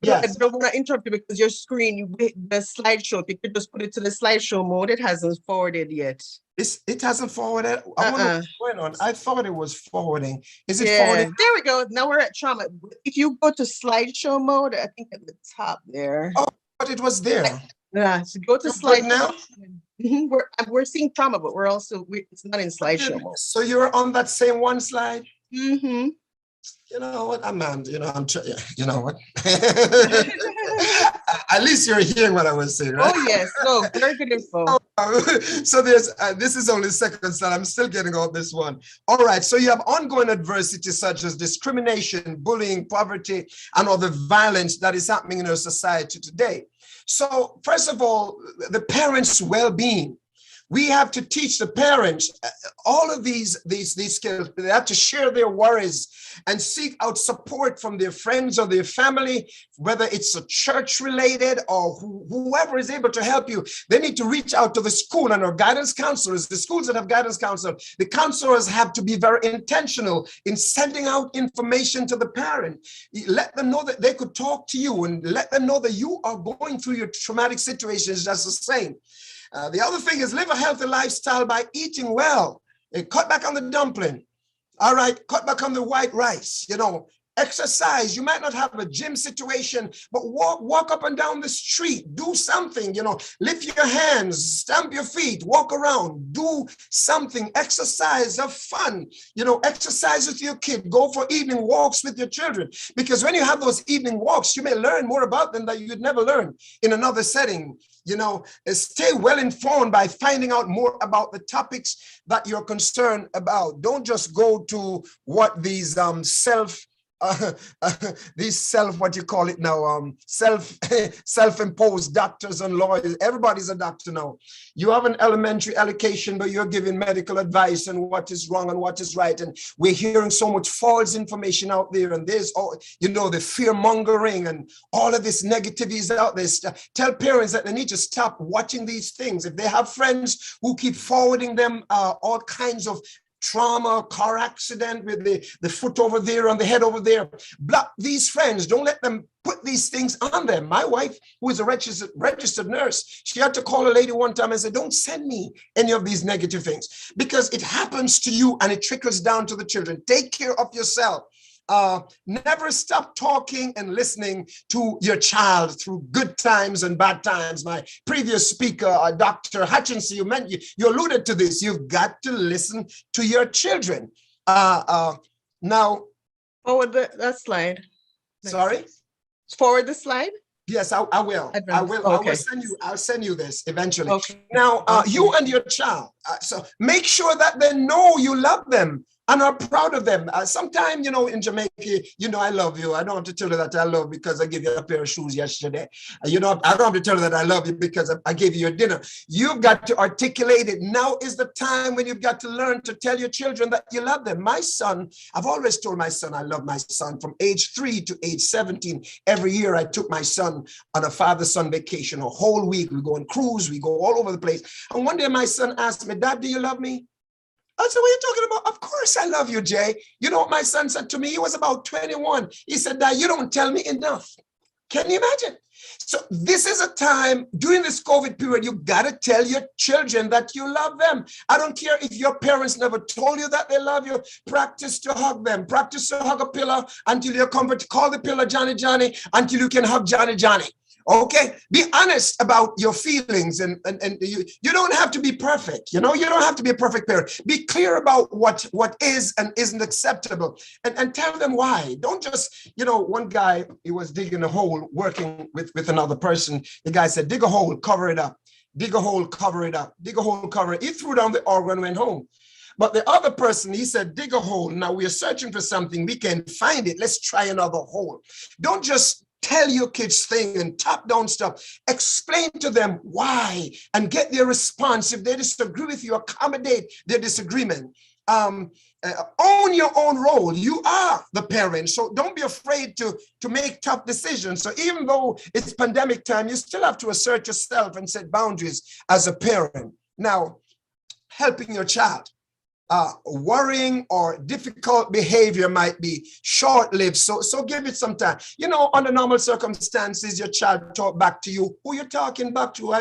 B: I
D: Yes.
B: don't want to interrupt you because your screen, the slideshow, if you could just put it to the slideshow mode, it hasn't forwarded yet.
D: It hasn't forwarded. I wonder what's going on. I thought it was forwarding. Is it
B: Yeah,
D: forwarding?
B: there we go. Now we're at trauma. If you go to slideshow mode, I think at the top there.
D: Oh, but it was there.
B: Yeah, so go to
D: You're good
B: slide
D: now?
B: Mhm, we're seeing trauma, but we're also it's not in slideshow mode.
D: So you're on that same one slide?
B: Mhm.
D: You know what, I'm you know what? At least you're hearing what I was saying, right?
B: Oh yes, no, very good info.
D: So there's this is only second slide. I'm still getting all this one. All right. So you have ongoing adversity such as discrimination, bullying, poverty, and all the violence that is happening in our society today. So first of all, the parents' well-being. We have to teach the parents all of these skills. They have to share their worries and seek out support from their friends or their family, whether it's a church related or whoever is able to help you. They need to reach out to the school and our guidance counselors, the schools that have guidance counselor. The counselors have to be very intentional in sending out information to the parent. Let them know that they could talk to you and let them know that you are going through your traumatic situations just the same. The other thing is live a healthy lifestyle by eating well. Cut back on the dumpling. All right, cut back on the white rice. You know, exercise. You might not have a gym situation, but walk up and down the street. Do something. You know, lift your hands, stamp your feet, walk around. Do something. Exercise. Have fun. You know, exercise with your kid. Go for evening walks with your children. Because when you have those evening walks, you may learn more about them that you'd never learn in another setting. You know, stay well informed by finding out more about the topics that you're concerned about. Don't just go to what these what you call it now, self-imposed doctors and lawyers. Everybody's a doctor now. You have an elementary education, but you're giving medical advice and what is wrong and what is right. And we're hearing so much false information out there. And there's all, you know, the fear mongering and all of this negativity is out there. Tell parents that they need to stop watching these things. If they have friends who keep forwarding them all kinds of trauma, car accident with the foot over there and the head over there. Block these friends. Don't let them put these things on them. My wife, who is a registered nurse, she had to call a lady one time and say, don't send me any of these negative things because it happens to you and it trickles down to the children. Take care of yourself. Never stop talking and listening to your child through good times and bad times. My previous speaker, Dr. Hutchinson, you alluded to this. You've got to listen to your children. Now,
B: forward that slide.
D: Sorry?
B: Forward the slide.
D: Yes, I will. I will.
B: Okay.
D: I'll send you this eventually.
B: Okay.
D: Now, you and your child. So make sure that they know you love them and are proud of them. Sometimes, you know, in Jamaica, you know, I love you. I don't have to tell you that I love because I gave you a pair of shoes yesterday. You know, I don't have to tell you that I love you because I gave you your dinner. You've got to articulate it. Now is the time when you've got to learn to tell your children that you love them. My son, I've always told my son I love my son from age 3 to age 17. Every year I took my son on a father-son vacation, a whole week. We go on cruise, we go all over the place. And one day my son asked me, Dad, do you love me? I said, what are you talking about? Of course I love you, Jay. You know what my son said to me? He was about 21. He said, Dad, you don't tell me enough. Can you imagine? So this is a time during this COVID period, you got to tell your children that you love them. I don't care if your parents never told you that they love you. Practice to hug them. Practice to hug a pillow until you're comfortable. Call the pillow Johnny Johnny until you can hug Johnny Johnny. Okay, be honest about your feelings and you don't have to be perfect. You know, you don't have to be a perfect parent. Be clear about what is and isn't acceptable and tell them why. Don't just, you know, one guy, he was digging a hole working with another person. The guy said, dig a hole, cover it up. Dig a hole, cover it up. Dig a hole, cover it. He threw down the organ and went home. But the other person, he said, dig a hole. Now we are searching for something. We can find it. Let's try another hole. Don't just tell your kids things and top down stuff. Explain to them why and get their response. If they disagree with you, accommodate their disagreement. Own your own role. You are the parent, so don't be afraid to make tough decisions. So even though it's pandemic time, you still have to assert yourself and set boundaries as a parent. Now, helping your child. worrying or difficult behavior might be short-lived. So give it some time. You know, under normal circumstances, your child talk back to you. Who you talking back to?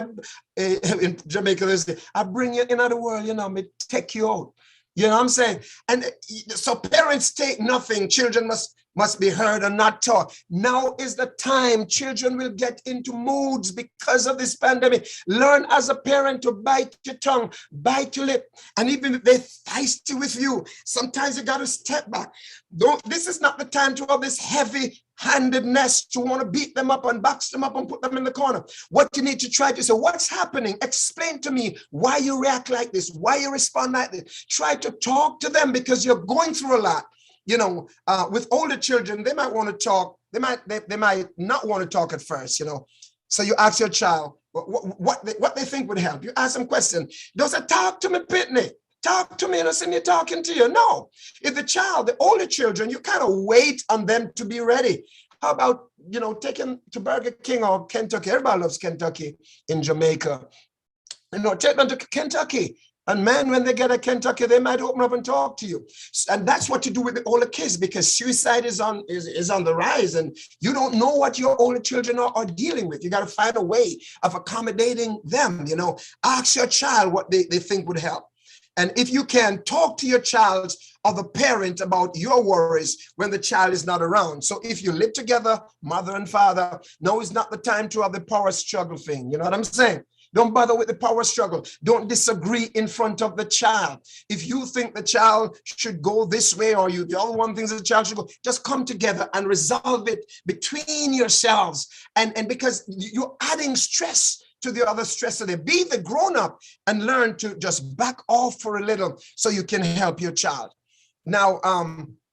D: In Jamaica, they say, I bring you in the world, you know, me take you out. You know what I'm saying? And so parents take nothing. Children must be heard and not taught. Now is the time. Children will get into moods because of this pandemic. Learn as a parent to bite your tongue, bite your lip. And even if they're feisty with you, sometimes you got to step back. This is not the time to have this heavy-handedness to want to beat them up and box them up and put them in the corner. What you need to try to say, what's happening? Explain to me why you react like this, why you respond like this. Try to talk to them because you're going through a lot. You know, with older children, they might want to talk. They might not want to talk at first, you know. So you ask your child what they think would help. You ask them question. Does it talk to me, Pitney? Talk to me, and I say, me talking to you. No. If the older children, you kind of wait on them to be ready. How about, you know, taking to Burger King or Kentucky? Everybody loves Kentucky in Jamaica. You know, take them to Kentucky. And man, when they get to Kentucky, they might open up and talk to you. And that's what you do with the older kids, because suicide is on the rise, and you don't know what your older children are dealing with. You got to find a way of accommodating them. You know, ask your child what they think would help. And if you can, talk to your child or the parent about your worries when the child is not around. So if you live together, mother and father, no, it's not the time to have the power struggle thing. You know what I'm saying? Don't bother with the power struggle. Don't disagree in front of the child. If you think the child should go this way, or the other one thinks the child should go, just come together and resolve it between yourselves. And because you're adding stress to the other stressor there. Be the grown-up and learn to just back off for a little so you can help your child. Now,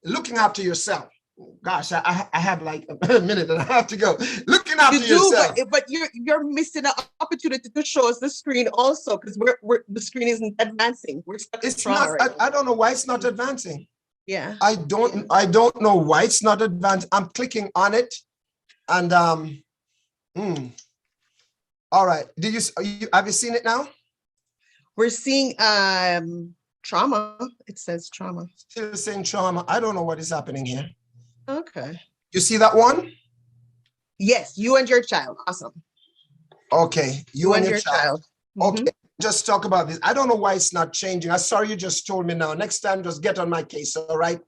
D: looking after yourself. Gosh, I have like a minute and a half to go. Looking after yourself.
B: But you're missing an opportunity to show us the screen also, because the screen isn't advancing.
D: It's not. I don't know why it's not advancing.
B: Yeah.
D: I don't know why it's not advancing. I'm clicking on it, and All right. Have you seen it now?
B: We're seeing trauma. It says trauma.
D: Still saying trauma. I don't know what is happening here.
B: Okay.
D: You see that one?
B: Yes, you and your child. Awesome.
D: Okay, you and your child.
B: Mm-hmm.
D: Okay, just talk about this. I don't know why it's not changing. I'm sorry you just told me now. Next time, just get on my case, all right?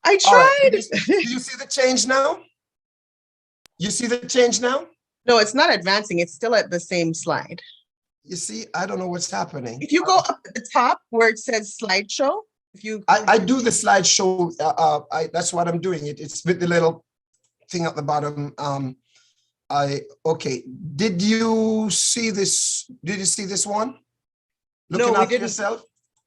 B: I tried.
D: Right. Do you see the change now? You see the change now?
B: No, it's not advancing. It's still at the same slide.
D: You see, I don't know what's happening.
B: If you go up at the top where it says slideshow,
D: I do the slideshow. That's what I'm doing. It's with the little thing at the bottom. Okay. Did you see this? Did you see this one? Looking after yourself?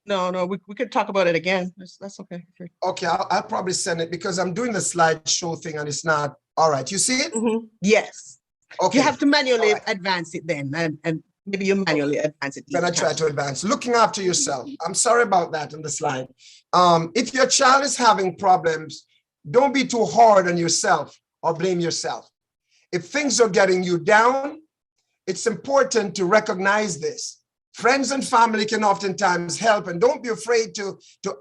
B: No, we could talk about it again. That's okay.
D: Okay, I'll probably send it because I'm doing the slideshow thing and it's not. All right, you see it?
B: Mm-hmm. Yes.
D: Okay.
B: You have to manually advance it then, and maybe you manually advance it.
D: Then I try to advance. Looking after yourself. I'm sorry about that in the slide. If your child is having problems, don't be too hard on yourself or blame yourself. If things are getting you down, it's important to recognize this. Friends and family can oftentimes help, and don't be afraid to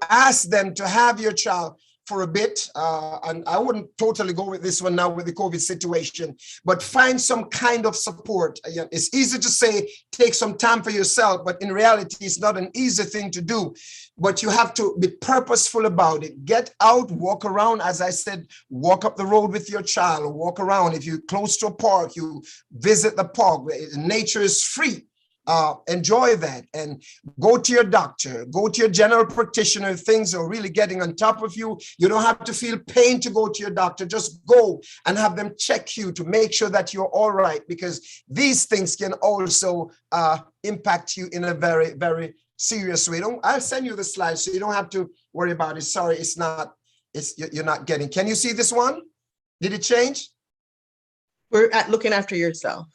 D: ask them to have your child for a bit. And I wouldn't totally go with this one now with the COVID situation, but find some kind of support. It's easy to say, take some time for yourself, but in reality, it's not an easy thing to do. But you have to be purposeful about it. Get out, walk around. As I said, walk up the road with your child, walk around. If you're close to a park, you visit the park. Nature is free. Enjoy that and go to your doctor, go to your general practitioner. If things are really getting on top of you, you don't have to feel pain to go to your doctor. Just go and have them check you to make sure that you're all right, because these things can also impact you in a very, very serious way. I'll send you the slides so you don't have to worry about it. Sorry, you're not getting. Can you see this one? Did it change?
B: We're at looking after yourself.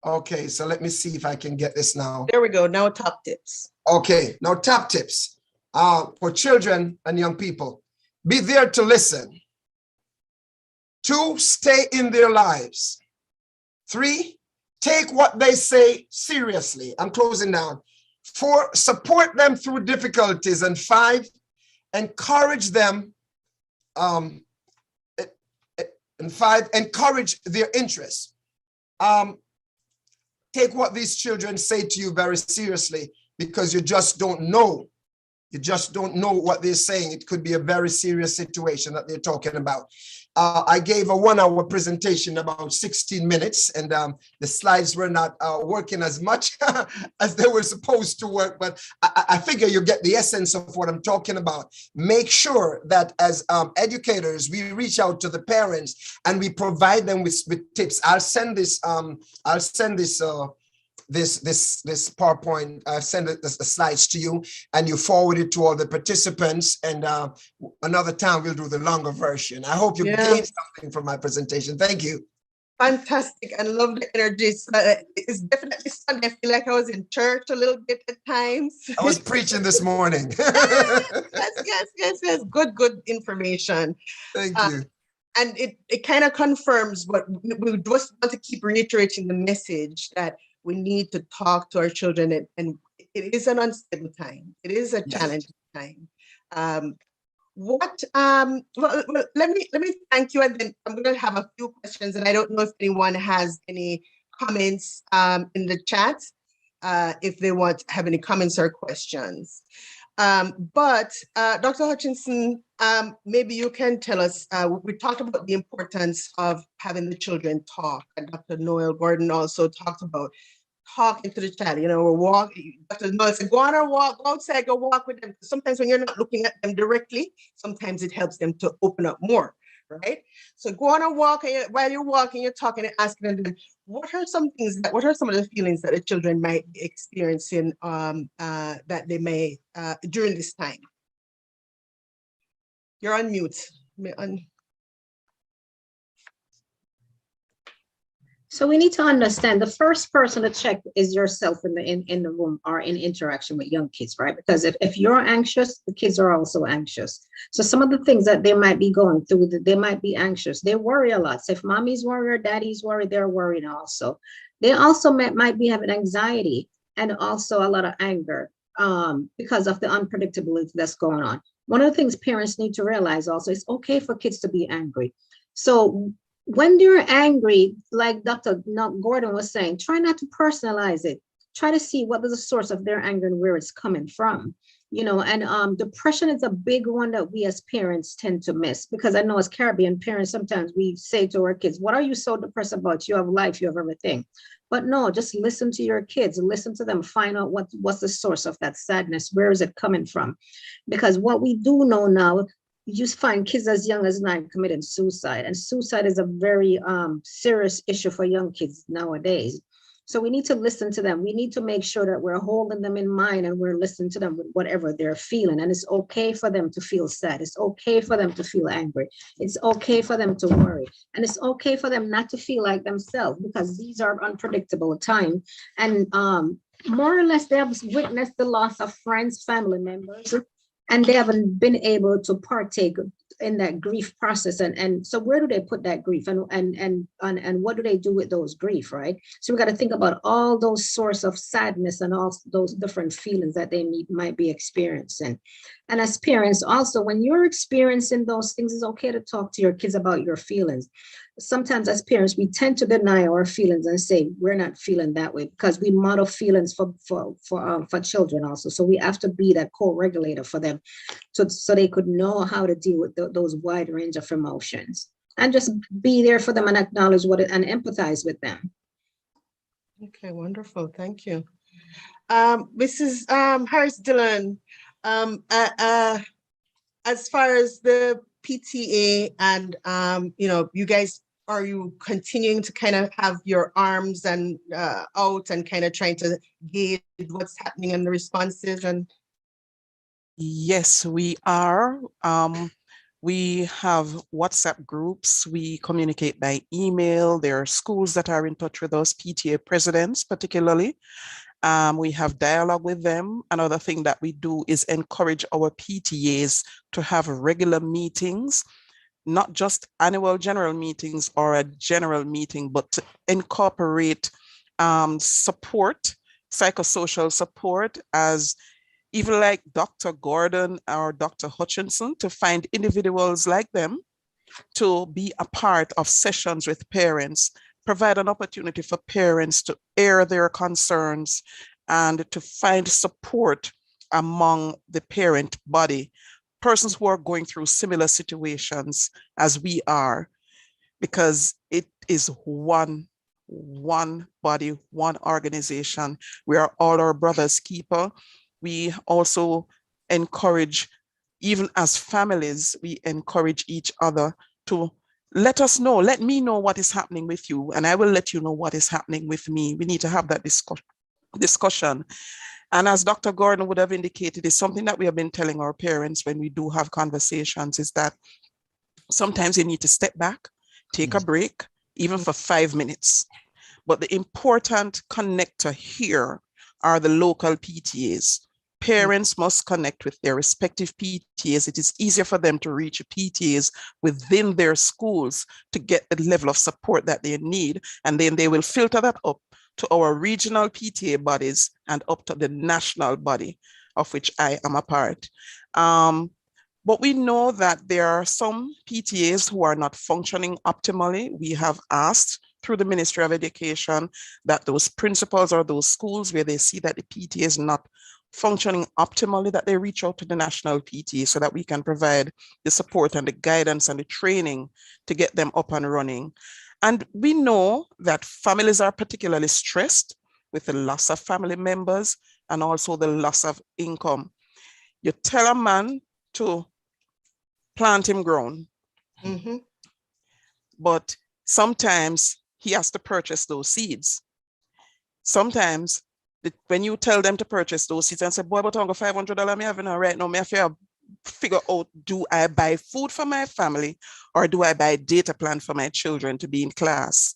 D: Okay, so let me see if I can get this now.
B: There we go. Now top tips.
D: Okay, now top tips for children and young people. Be there to listen. 2, stay in their lives. 3, take what they say seriously. I'm closing down. 4, support them through difficulties. And 5, encourage them. And 5, encourage their interests. Take what these children say to you very seriously, because you just don't know. You just don't know what they're saying. It could be a very serious situation that they're talking about. I gave a 1-hour presentation, about 16 minutes, and the slides were not working as much as they were supposed to work, but I figure you get the essence of what I'm talking about. Make sure that as educators, we reach out to the parents and we provide them with tips. I'll send this this PowerPoint, send the slides to you, and you forward it to all the participants, and another time we'll do the longer version. I hope you gained something from my presentation. Thank you.
B: Fantastic. I love the energy. It's definitely Sunday. I feel like I was in church a little bit at times.
D: I was preaching this morning.
B: Yes. Good information.
D: Thank you.
B: And it kind of confirms what we just want to keep reiterating the message that we need to talk to our children, and it is an unstable time. It is a challenging time. Well, let me thank you, and then I'm going to have a few questions, and I don't know if anyone has any comments in the chat, if they want to have any comments or questions. But Dr. Hutchinson, maybe you can tell us, we talked about the importance of having the children talk, and Dr. Noel Gordon also talked about talking to the child, or Dr. Noel said, go on or walk, go outside, go walk with them. Sometimes when you're not looking at them directly, sometimes it helps them to open up more, right? So go on a walk, and while you're walking, you're talking and asking them, what are some of the feelings that the children might be experiencing that they may during this time? You're on mute.
A: So we need to understand the first person to check is yourself in the room or in interaction with young kids, right? Because if you're anxious, the kids are also anxious. So some of the things that they might be going through, they might be anxious. They worry a lot. So if mommy's worried or daddy's worried, they're worried also. They also might be having anxiety and also a lot of anger because of the unpredictability that's going on. One of the things parents need to realize also, it's okay for kids to be angry. So when they're angry, like Dr. Gordon was saying, try not to personalize it. Try to see what is the source of their anger and where it's coming from. And depression is a big one that we as parents tend to miss, because I know as Caribbean parents, sometimes we say to our kids, what are you so depressed about? You have life, you have everything. But no, just listen to your kids, listen to them, find out what's the source of that sadness. Where is it coming from? Because what we do know now, you find kids as young as 9 committing suicide, and suicide is a very serious issue for young kids nowadays. So we need to listen to them. We need to make sure that we're holding them in mind and we're listening to them with whatever they're feeling. And it's okay for them to feel sad. It's okay for them to feel angry. It's okay for them to worry. And it's okay for them not to feel like themselves, because these are unpredictable times. And more or less, they have witnessed the loss of friends, family members, and they haven't been able to partake in that grief process. And so where do they put that grief, and what do they do with those grief, right? So we got to think about all those sources of sadness and all those different feelings that they might be experiencing. And as parents also, when you're experiencing those things, it's okay to talk to your kids about your feelings. Sometimes as parents, we tend to deny our feelings and say we're not feeling that way, because we model feelings for children also. So we have to be that co-regulator for them, so they could know how to deal with those wide range of emotions, and just be there for them and acknowledge and empathize with them.
B: Okay, wonderful. Thank you. Mrs. Harris Dillon, as far as the PTA and, you guys, are you continuing to kind of have your arms and out and kind of trying to gauge what's happening and the responses? And
C: yes, we are. We have WhatsApp groups. We communicate by email. There are schools that are in touch with us, PTA presidents particularly. We have dialogue with them. Another thing that we do is encourage our PTAs to have regular meetings, not just annual general meetings or a general meeting, but to incorporate support, psychosocial support, as even like Dr. Gordon or Dr. Hutchinson, to find individuals like them to be a part of sessions with parents, provide an opportunity for parents to air their concerns and to find support among the parent body, persons who are going through similar situations as we are, because it is one body, one organization. We are all our brother's keeper. We also encourage, even as families, we encourage each other to let us know, let me know what is happening with you, and I will let you know what is happening with me. We need to have that discussion. And as Dr. Gordon would have indicated, is something that we have been telling our parents when we do have conversations, is that sometimes you need to step back, take a break, even for 5 minutes. But the important connector here are the local PTAs. Parents must connect with their respective PTAs. It is easier for them to reach PTAs within their schools to get the level of support that they need. And then they will filter that up to our regional PTA bodies and up to the national body, of which I am a part. But we know that there are some PTAs who are not functioning optimally. We have asked through the Ministry of Education that those principals or those schools where they see that the PTA is not functioning optimally, that they reach out to the national PTA so that we can provide the support and the guidance and the training to get them up and running. And we know that families are particularly stressed with the loss of family members and also the loss of income. You tell a man to plant him ground, but sometimes he has to purchase those seeds. Sometimes when you tell them to purchase those seeds and say, boy, but I'm going $500 me having right now, me have to figure out, do I buy food for my family or do I buy a data plan for my children to be in class?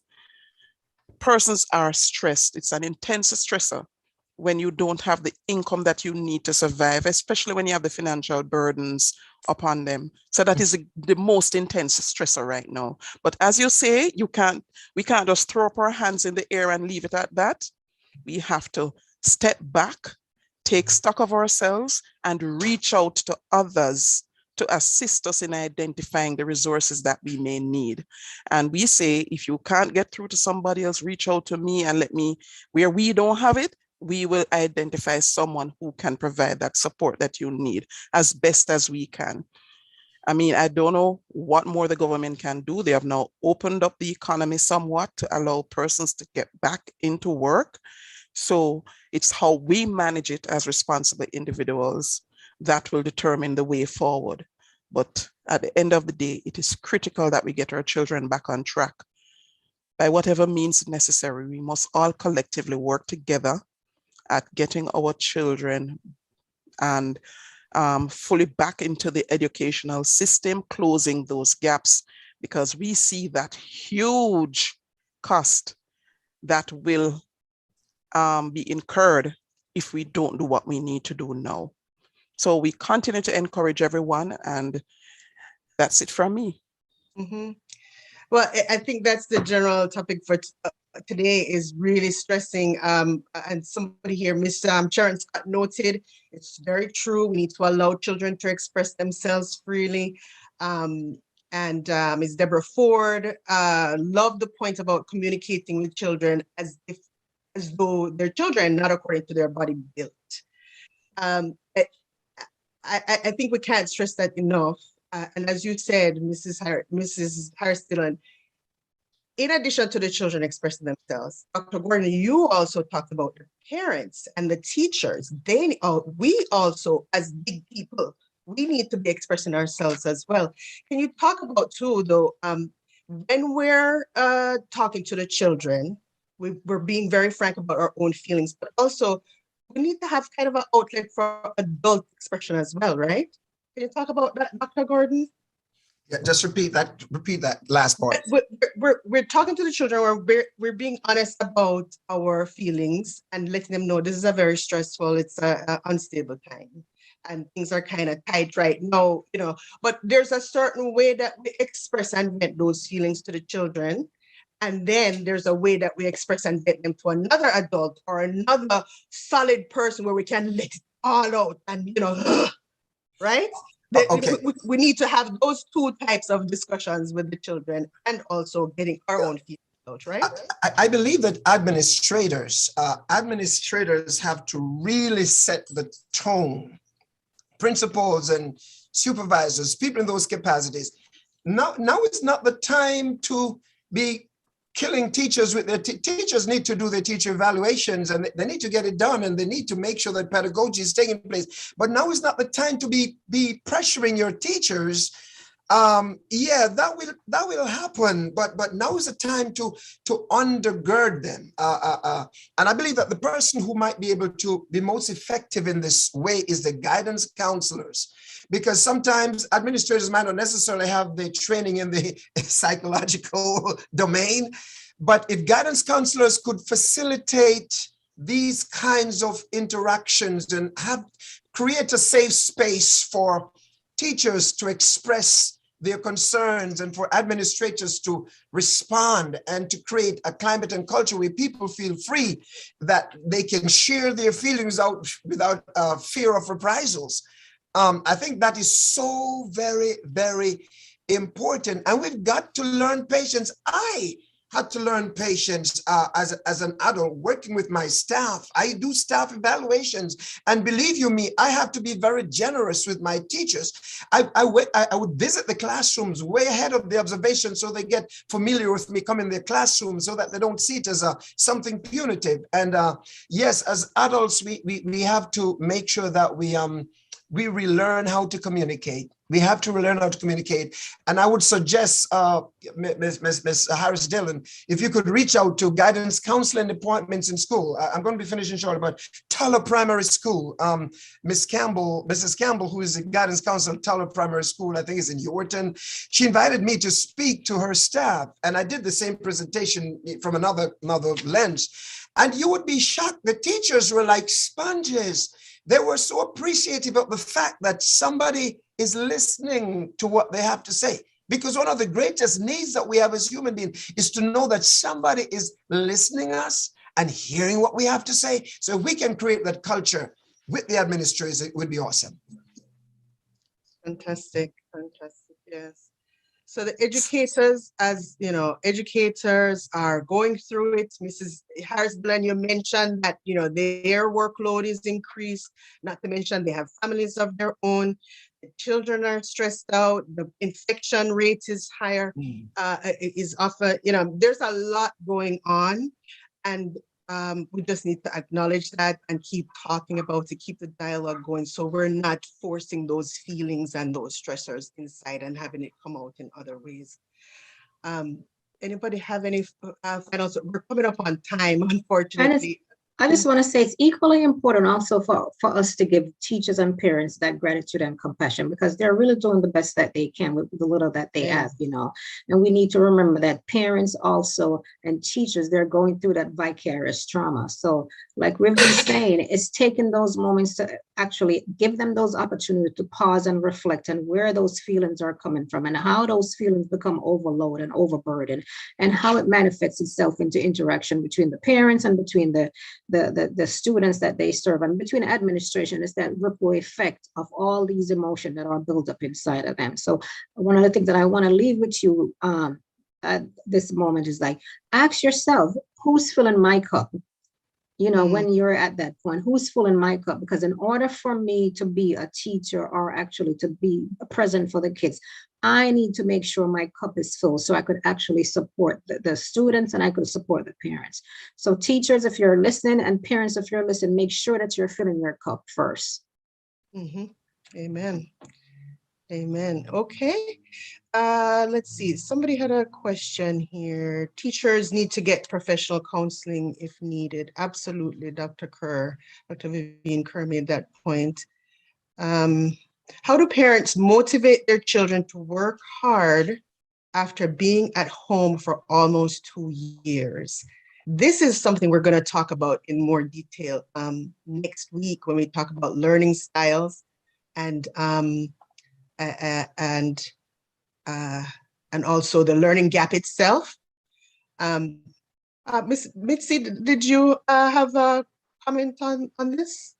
C: Persons are stressed. It's an intense stressor when you don't have the income that you need to survive, especially when you have the financial burdens upon them. So that is the most intense stressor right now. But as you say, we can't just throw up our hands in the air and leave it at that. We have to step back, take stock of ourselves, and reach out to others to assist us in identifying the resources that we may need. And we say, if you can't get through to somebody else, reach out to me and let me, where we don't have it, we will identify someone who can provide that support that you need as best as we can. I mean, I don't know what more the government can do. They have now opened up the economy somewhat to allow persons to get back into work. So it's how we manage it as responsible individuals that will determine the way forward. But at the end of the day, it is critical that we get our children back on track. By whatever means necessary, we must all collectively work together at getting our children and fully back into the educational system, closing those gaps, because we see that huge cost that will be incurred if we don't do what we need to do now. So we continue to encourage everyone, and that's it from me.
B: Well, I think that's the general topic for today, is really stressing, and somebody here, Miss Sharon Scott, noted, it's very true. We need to allow children to express themselves freely. And Ms. Deborah Ford loved the point about communicating with children as though they're children, not according to their body built. I think we can't stress that enough. And as you said, Mrs. Harris Dillon, in addition to the children expressing themselves, Dr. Gordon, you also talked about the parents and the teachers. We also, as big people, we need to be expressing ourselves as well. Can you talk about too, though, when we're talking to the children, we're being very frank about our own feelings, but also we need to have kind of an outlet for adult expression as well, right? Can you talk about that, Dr. Gordon?
D: Yeah, just repeat that last part.
B: We're talking to the children, we're being honest about our feelings and letting them know this is a very stressful, it's a unstable time and things are kind of tight right now, but there's a certain way that we express and vent those feelings to the children. And then there's a way that we express and get them to another adult or another solid person where we can let it all out and, right?
D: Okay.
B: We need to have those two types of discussions with the children and also getting our own feelings out, right?
D: I believe that administrators have to really set the tone. Principals and supervisors, people in those capacities. Now is not the time to be killing teachers with their teachers need to do their teacher evaluations and they need to get it done and they need to make sure that pedagogy is taking place. But now is not the time to be pressuring your teachers. Yeah, that will happen, but now is the time to undergird them. And I believe that the person who might be able to be most effective in this way is the guidance counselors. Because sometimes administrators might not necessarily have the training in the psychological domain, but if guidance counselors could facilitate these kinds of interactions and create a safe space for teachers to express their concerns and for administrators to respond and to create a climate and culture where people feel free, that they can share their feelings out without fear of reprisals. I think that is so very, very important. And we've got to learn patience. I had to learn patience as an adult working with my staff. I do staff evaluations. And believe you me, I have to be very generous with my teachers. I would visit the classrooms way ahead of the observation so they get familiar with me coming in their classroom so that they don't see it as something punitive. And yes, as adults, we have to make sure that we relearn how to communicate. We have to relearn how to communicate. And I would suggest, Ms. Harris Dillon, if you could reach out to guidance counseling departments in school. I'm going to be finishing shortly, but Tuller Primary School, Mrs. Campbell, who is a guidance counselor at Tuller Primary School, I think is in Yorton. She invited me to speak to her staff. And I did the same presentation from another lens. And you would be shocked. The teachers were like sponges. They were so appreciative of the fact that somebody is listening to what they have to say. Because one of the greatest needs that we have as human beings is to know that somebody is listening us and hearing what we have to say. So if we can create that culture with the administrators, it would be awesome.
B: Fantastic, yes. So the educators, as you know, educators are going through it. Mrs. Harris-Dillon, you mentioned that, their workload is increased, not to mention they have families of their own. The children are stressed out. The infection rate is higher, is often, there's a lot going on. And we just need to acknowledge that and keep talking about it, keep the dialogue going, so we're not forcing those feelings and those stressors inside and having it come out in other ways. Anybody have any final? We're coming up on time, unfortunately.
A: I just want to say it's equally important also for us to give teachers and parents that gratitude and compassion, because they're really doing the best that they can with the little that they have, and we need to remember that parents also and teachers, they're going through that vicarious trauma. So like we've been saying, it's taking those moments to actually give them those opportunities to pause and reflect on where those feelings are coming from and how those feelings become overload and overburden and how it manifests itself into interaction between the parents and between the students that they serve and between administration. Is that ripple effect of all these emotions that are built up inside of them. So one of the things that I want to leave with you at this moment is like, ask yourself, who's filling my cup? When you're at that point, who's filling my cup? Because in order for me to be a teacher or actually to be present for the kids, I need to make sure my cup is full so I could actually support the students and I could support the parents. So teachers, if you're listening, and parents, if you're listening, make sure that you're filling your cup first.
B: Amen. Amen. Okay. Let's see. Somebody had a question here. Teachers need to get professional counseling if needed. Absolutely, Dr. Kerr, Dr. Vivian Kerr made that point. How do parents motivate their children to work hard after being at home for almost 2 years? This is something we're going to talk about in more detail next week when we talk about learning styles and also the learning gap itself. Ms. Mitzi, did you have a comment on this?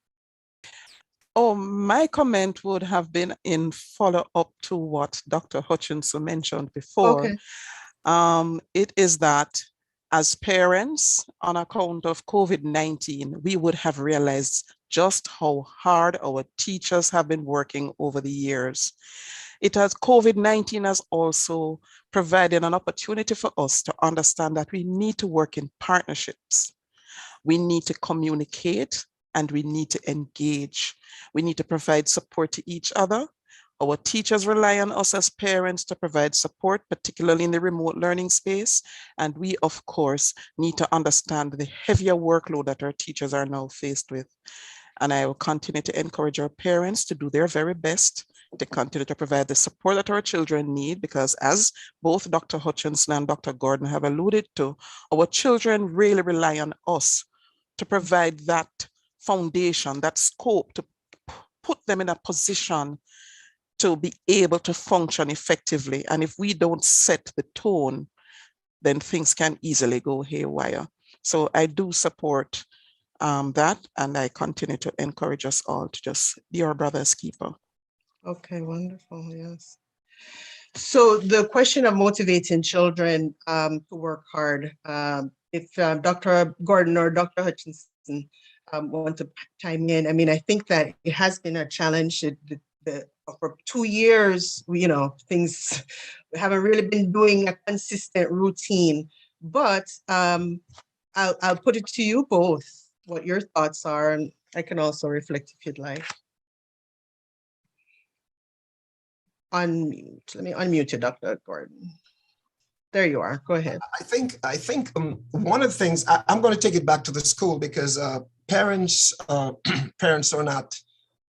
C: Oh, my comment would have been in follow-up to what Dr. Hutchinson mentioned before.
B: Okay.
C: It is that as parents, on account of COVID-19, we would have realized just how hard our teachers have been working over the years. COVID-19 has also provided an opportunity for us to understand that we need to work in partnerships. We need to communicate and we need to engage. We need to provide support to each other. Our teachers rely on us as parents to provide support, particularly in the remote learning space. And we, of course, need to understand the heavier workload that our teachers are now faced with. And I will continue to encourage our parents to do their very best to continue to provide the support that our children need, because as both Dr. Hutchinson and Dr. Gordon have alluded to, our children really rely on us to provide that foundation, that scope, to put them in a position to be able to function effectively. And if we don't set the tone, then things can easily go haywire. So I do support that, and I continue to encourage us all to just be our brother's keeper.
B: Okay, wonderful, yes. So the question of motivating children to work hard, if Dr. Gordon or Dr. Hutchinson want to chime in, I mean, I think that it has been a challenge. For 2 years, things we haven't really been doing a consistent routine, but I'll put it to you both, what your thoughts are, and I can also reflect if you'd like. Unmute. Let me unmute you, Dr. Gordon. There you are. Go ahead.
D: I think one of the things I'm going to take it back to the school, because parents are not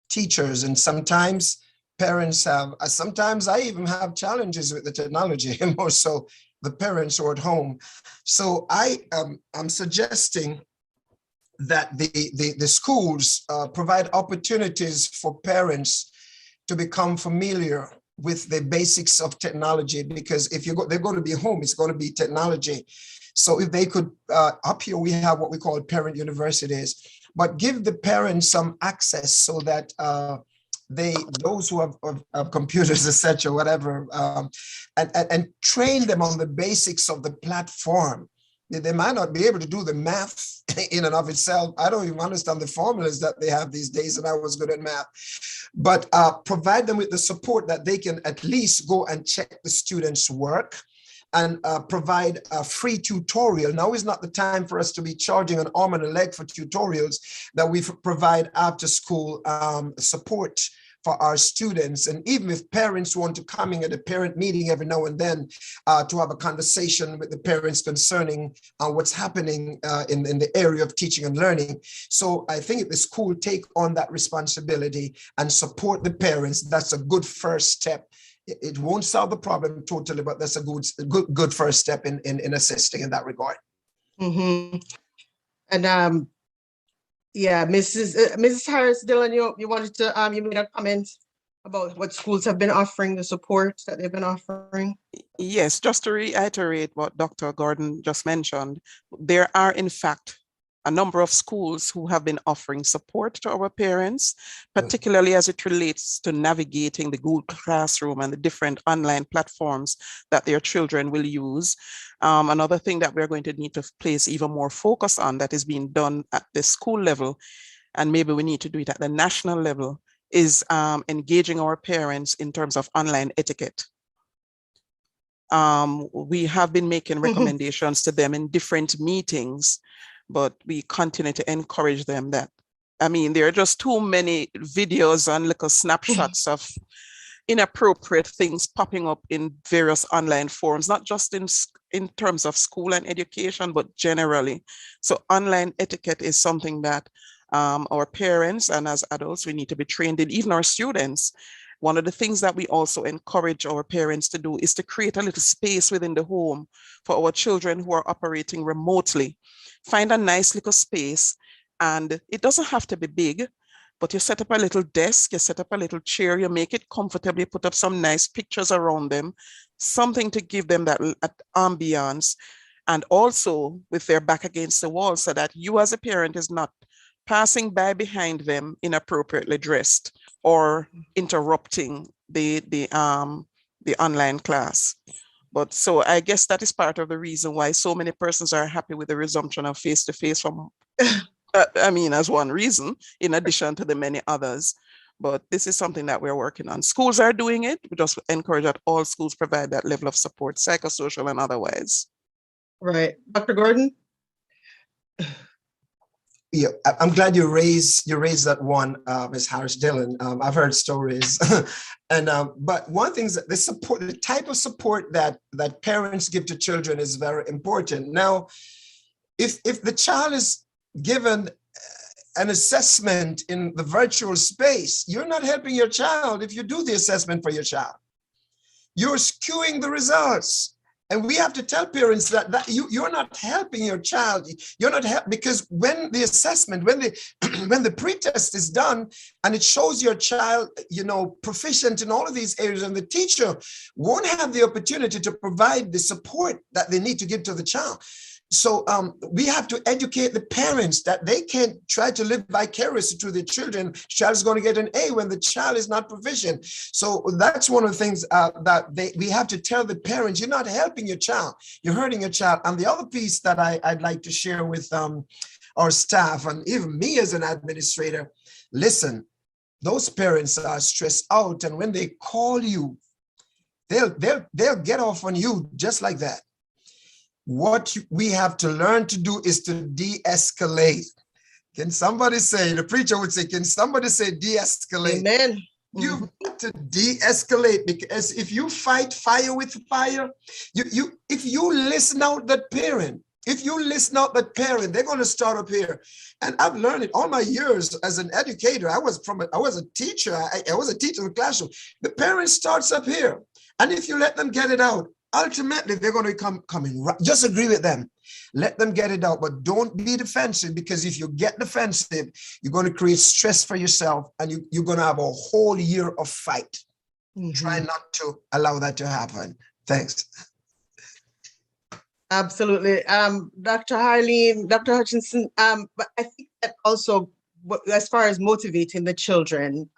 D: teachers, and sometimes parents have. Sometimes I even have challenges with the technology, and more so the parents who are at home. So I'm suggesting that the schools provide opportunities for parents to become familiar with the basics of technology, because if they're going to be home, it's going to be technology. So if they could, up here we have what we call parent universities, but give the parents some access so that those who have computers, etc., whatever, and train them on the basics of the platform. They might not be able to do the math in and of itself. I don't even understand the formulas that they have these days, and I was good at math. But provide them with the support that they can at least go and check the students' work, and provide a free tutorial. Now is not the time for us to be charging an arm and a leg for tutorials, that we provide after school support for our students. And even if parents want to come in at a parent meeting every now and then to have a conversation with the parents concerning what's happening in the area of teaching and learning. So I think if the school take on that responsibility and support the parents, that's a good first step. It won't solve the problem totally, but that's a good first step in assisting in that regard.
B: Mm-hmm. And yeah, Mrs. Harris Dillon, you wanted to you made a comment about what schools have been offering, the support that they've been offering.
C: Yes, just to reiterate what Dr. Gordon just mentioned, there are in fact a number of schools who have been offering support to our parents, particularly as it relates to navigating the Google Classroom and the different online platforms that their children will use. Another thing that we're going to need to place even more focus on that is being done at the school level, and maybe we need to do it at the national level, is engaging our parents in terms of online etiquette. We have been making recommendations to them in different meetings, but we continue to encourage them that, I mean, there are just too many videos and little snapshots of inappropriate things popping up in various online forums, not just in terms of school and education, but generally. So online etiquette is something that our parents and as adults, we need to be trained in, even our students. One of the things that we also encourage our parents to do is to create a little space within the home for our children who are operating remotely. Find a nice little space, and it doesn't have to be big, but you set up a little desk, you set up a little chair, you make it comfortable, you put up some nice pictures around them, something to give them that ambiance, and also with their back against the wall, so that you as a parent is not passing by behind them inappropriately dressed or interrupting the online class. But so I guess that is part of the reason why so many persons are happy with the resumption of face-to-face from, as one reason, in addition to the many others. But this is something that we're working on. Schools are doing it. We just encourage that all schools provide that level of support, psychosocial and otherwise.
B: Right. Dr. Gordon?
D: Yeah, I'm glad you raised that one, Ms. Harris Dillon. I've heard stories, but one thing is that the type of support that parents give to children is very important. Now, if the child is given an assessment in the virtual space, you're not helping your child if you do the assessment for your child. You're skewing the results. And we have to tell parents that you're not helping your child. You're not helping, because when the assessment, when the pretest is done and it shows your child, proficient in all of these areas, and the teacher won't have the opportunity to provide the support that they need to give to the child. So we have to educate the parents that they can't try to live vicariously through their children. Child is going to get an A when the child is not proficient. So that's one of the things that we have to tell the parents, you're not helping your child, you're hurting your child. And the other piece that I'd like to share with our staff and even me as an administrator, listen, those parents are stressed out, and when they call you, they'll get off on you just like that. What we have to learn to do is to de-escalate. Can somebody say, the preacher would say, can somebody say de-escalate?
B: Amen.
D: You've got to de-escalate, because if you fight fire with fire, if you listen out that parent, they're going to start up here. And I've learned it all my years as an educator. I was a teacher. I was a teacher in the classroom. The parent starts up here. And if you let them get it out, ultimately, they're going to come in. Just agree with them. Let them get it out, but don't be defensive, because if you get defensive, you're going to create stress for yourself, and you're going to have a whole year of fight. Mm-hmm. Try not to allow that to happen. Thanks.
B: Absolutely. Dr. Harleen, Dr. Hutchinson, but I think that also, as far as motivating the children,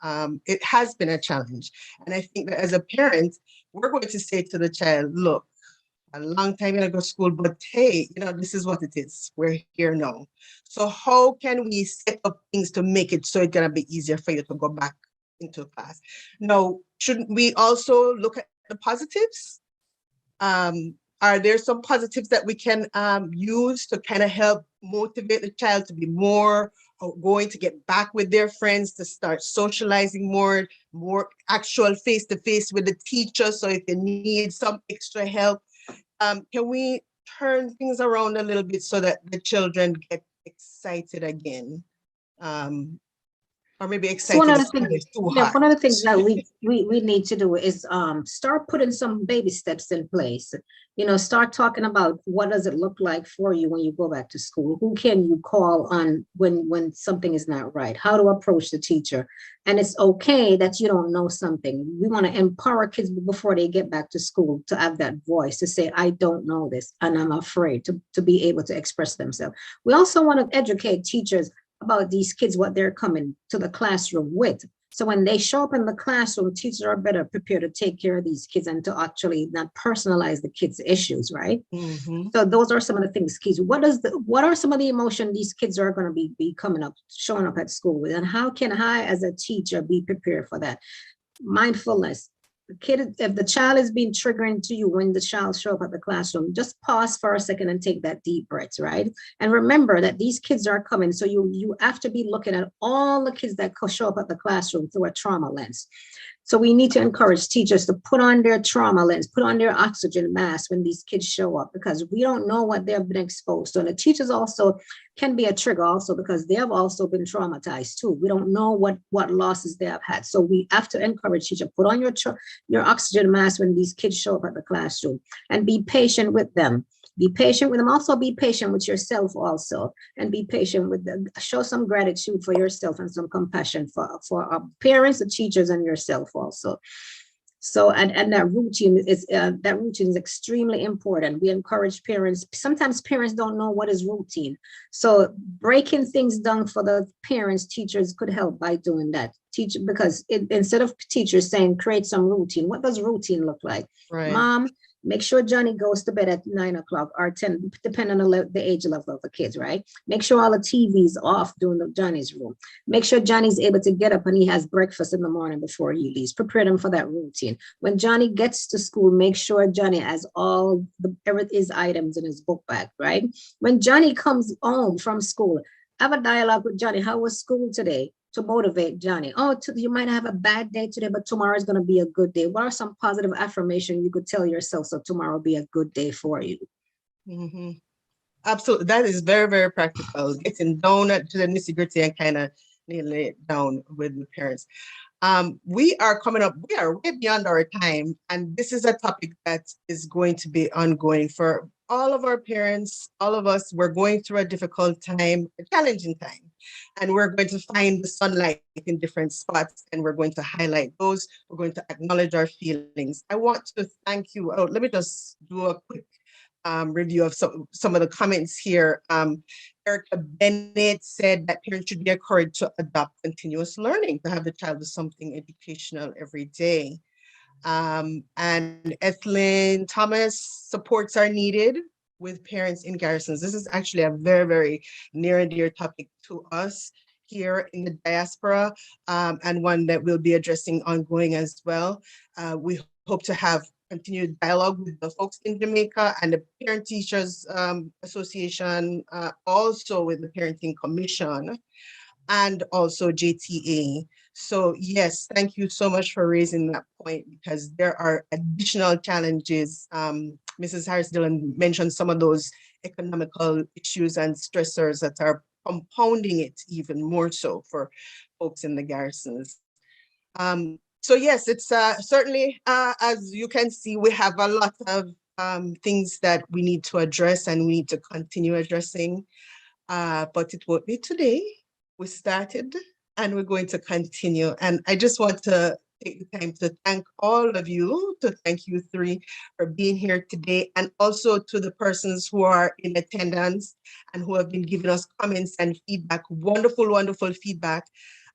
B: it has been a challenge. And I think that as a parent, we're going to say to the child, look, a long time in a good school, but hey, this is what it is. We're here now. So how can we set up things to make it so it's going to be easier for you to go back into class? Now, shouldn't we also look at the positives? Are there some positives that we can use to kind of help motivate the child to be more going to get back with their friends, to start socializing more actual face-to-face with the teacher? So if they need some extra help, can we turn things around a little bit so that the children get excited again? Or maybe excited.
A: So one of the things that we need to do is start putting some baby steps in place. Start talking about what does it look like for you when you go back to school? Who can you call on when something is not right? How to approach the teacher? And it's okay that you don't know something. We want to empower kids before they get back to school to have that voice to say, I don't know this and I'm afraid, to be able to express themselves. We also want to educate teachers about these kids, what they're coming to the classroom with. So when they show up in the classroom, teachers are better prepared to take care of these kids and to actually not personalize the kids' issues, right? Mm-hmm. So those are some of the things, kids. What are some of the emotion these kids are going to be showing up at school with? And how can I, as a teacher, be prepared for that? Mindfulness. The kid, if the child is being triggering to you when the child show up at the classroom, just pause for a second and take that deep breath, right? And remember that these kids are coming. So you have to be looking at all the kids that show up at the classroom through a trauma lens. So we need to encourage teachers to put on their trauma lens, put on their oxygen mask when these kids show up, because we don't know what they've been exposed to. And the teachers also can be a trigger also, because they have also been traumatized too. We don't know what losses they have had. So we have to encourage teachers, put on your oxygen mask when these kids show up at the classroom, and be patient with them. Be patient with them. Also be patient with yourself also, and be patient with them. Show some gratitude for yourself and some compassion for our parents, the teachers, and yourself also. So, and that routine is extremely important. We encourage parents. Sometimes parents don't know what is routine. So breaking things down for the parents, teachers could help by doing that. Because instead of teachers saying create some routine, what does routine look like?
B: Right.
A: Mom, make sure Johnny goes to bed at 9 o'clock or 10, depending on the age level of the kids, right? Make sure all the TV's off during Johnny's room. Make sure Johnny's able to get up and he has breakfast in the morning before he leaves. Prepare them for that routine. When Johnny gets to school, make sure Johnny has all his items in his book bag, right? When Johnny comes home from school, have a dialogue with Johnny. How was school today? To motivate Johnny. Oh, you might have a bad day today, but tomorrow is going to be a good day. What are some positive affirmations you could tell yourself so tomorrow will be a good day for you?
B: Mm-hmm. Absolutely. That is very, very practical. Getting down to the nitty-gritty and kind of nailing it down with the parents. We are way beyond our time. And this is a topic that is going to be ongoing for all of our parents, all of us. We're going through a difficult time, a challenging time. And we're going to find the sunlight in different spots, and we're going to highlight those. We're going to acknowledge our feelings. I want to thank you. Oh, let me just do a quick review of some of the comments here. Erica Bennett said that parents should be encouraged to adopt continuous learning, to have the child do something educational every day. And Ethelyn Thomas, supports are needed with parents in garrisons. This is actually a very, very near and dear topic to us here in the diaspora, and one that we'll be addressing ongoing as well. We hope to have continued dialogue with the folks in Jamaica and the Parent Teachers Association, also with the Parenting Commission, and also JTA. So yes, thank you so much for raising that point, because there are additional challenges. Mrs. Harris Dillon mentioned some of those economical issues and stressors that are compounding it even more so for folks in the garrisons. So yes, it's certainly, as you can see, we have a lot of things that we need to address and we need to continue addressing, but it won't be today. We started and we're going to continue. And I just want to take the time to thank all of you, to thank you three for being here today, and also to the persons who are in attendance and who have been giving us comments and feedback, wonderful, wonderful feedback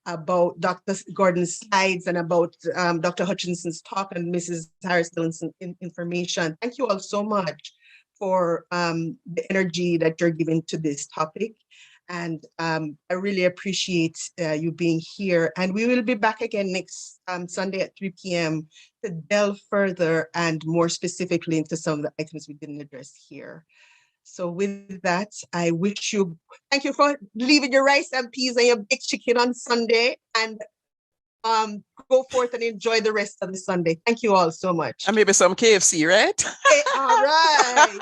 B: about Dr. Gordon's slides and about Dr. Hutchinson's talk and Mrs. Harris Dillon's information. Thank you all so much for the energy that you're giving to this topic. And I really appreciate you being here. And we will be back again next Sunday at 3 p.m. to delve further and more specifically into some of the items we didn't address here. So with that, I wish you, thank you for leaving your rice and peas and your baked chicken on Sunday, and go forth and enjoy the rest of the Sunday. Thank you all so much.
C: And maybe some KFC, right?
B: Okay, all right.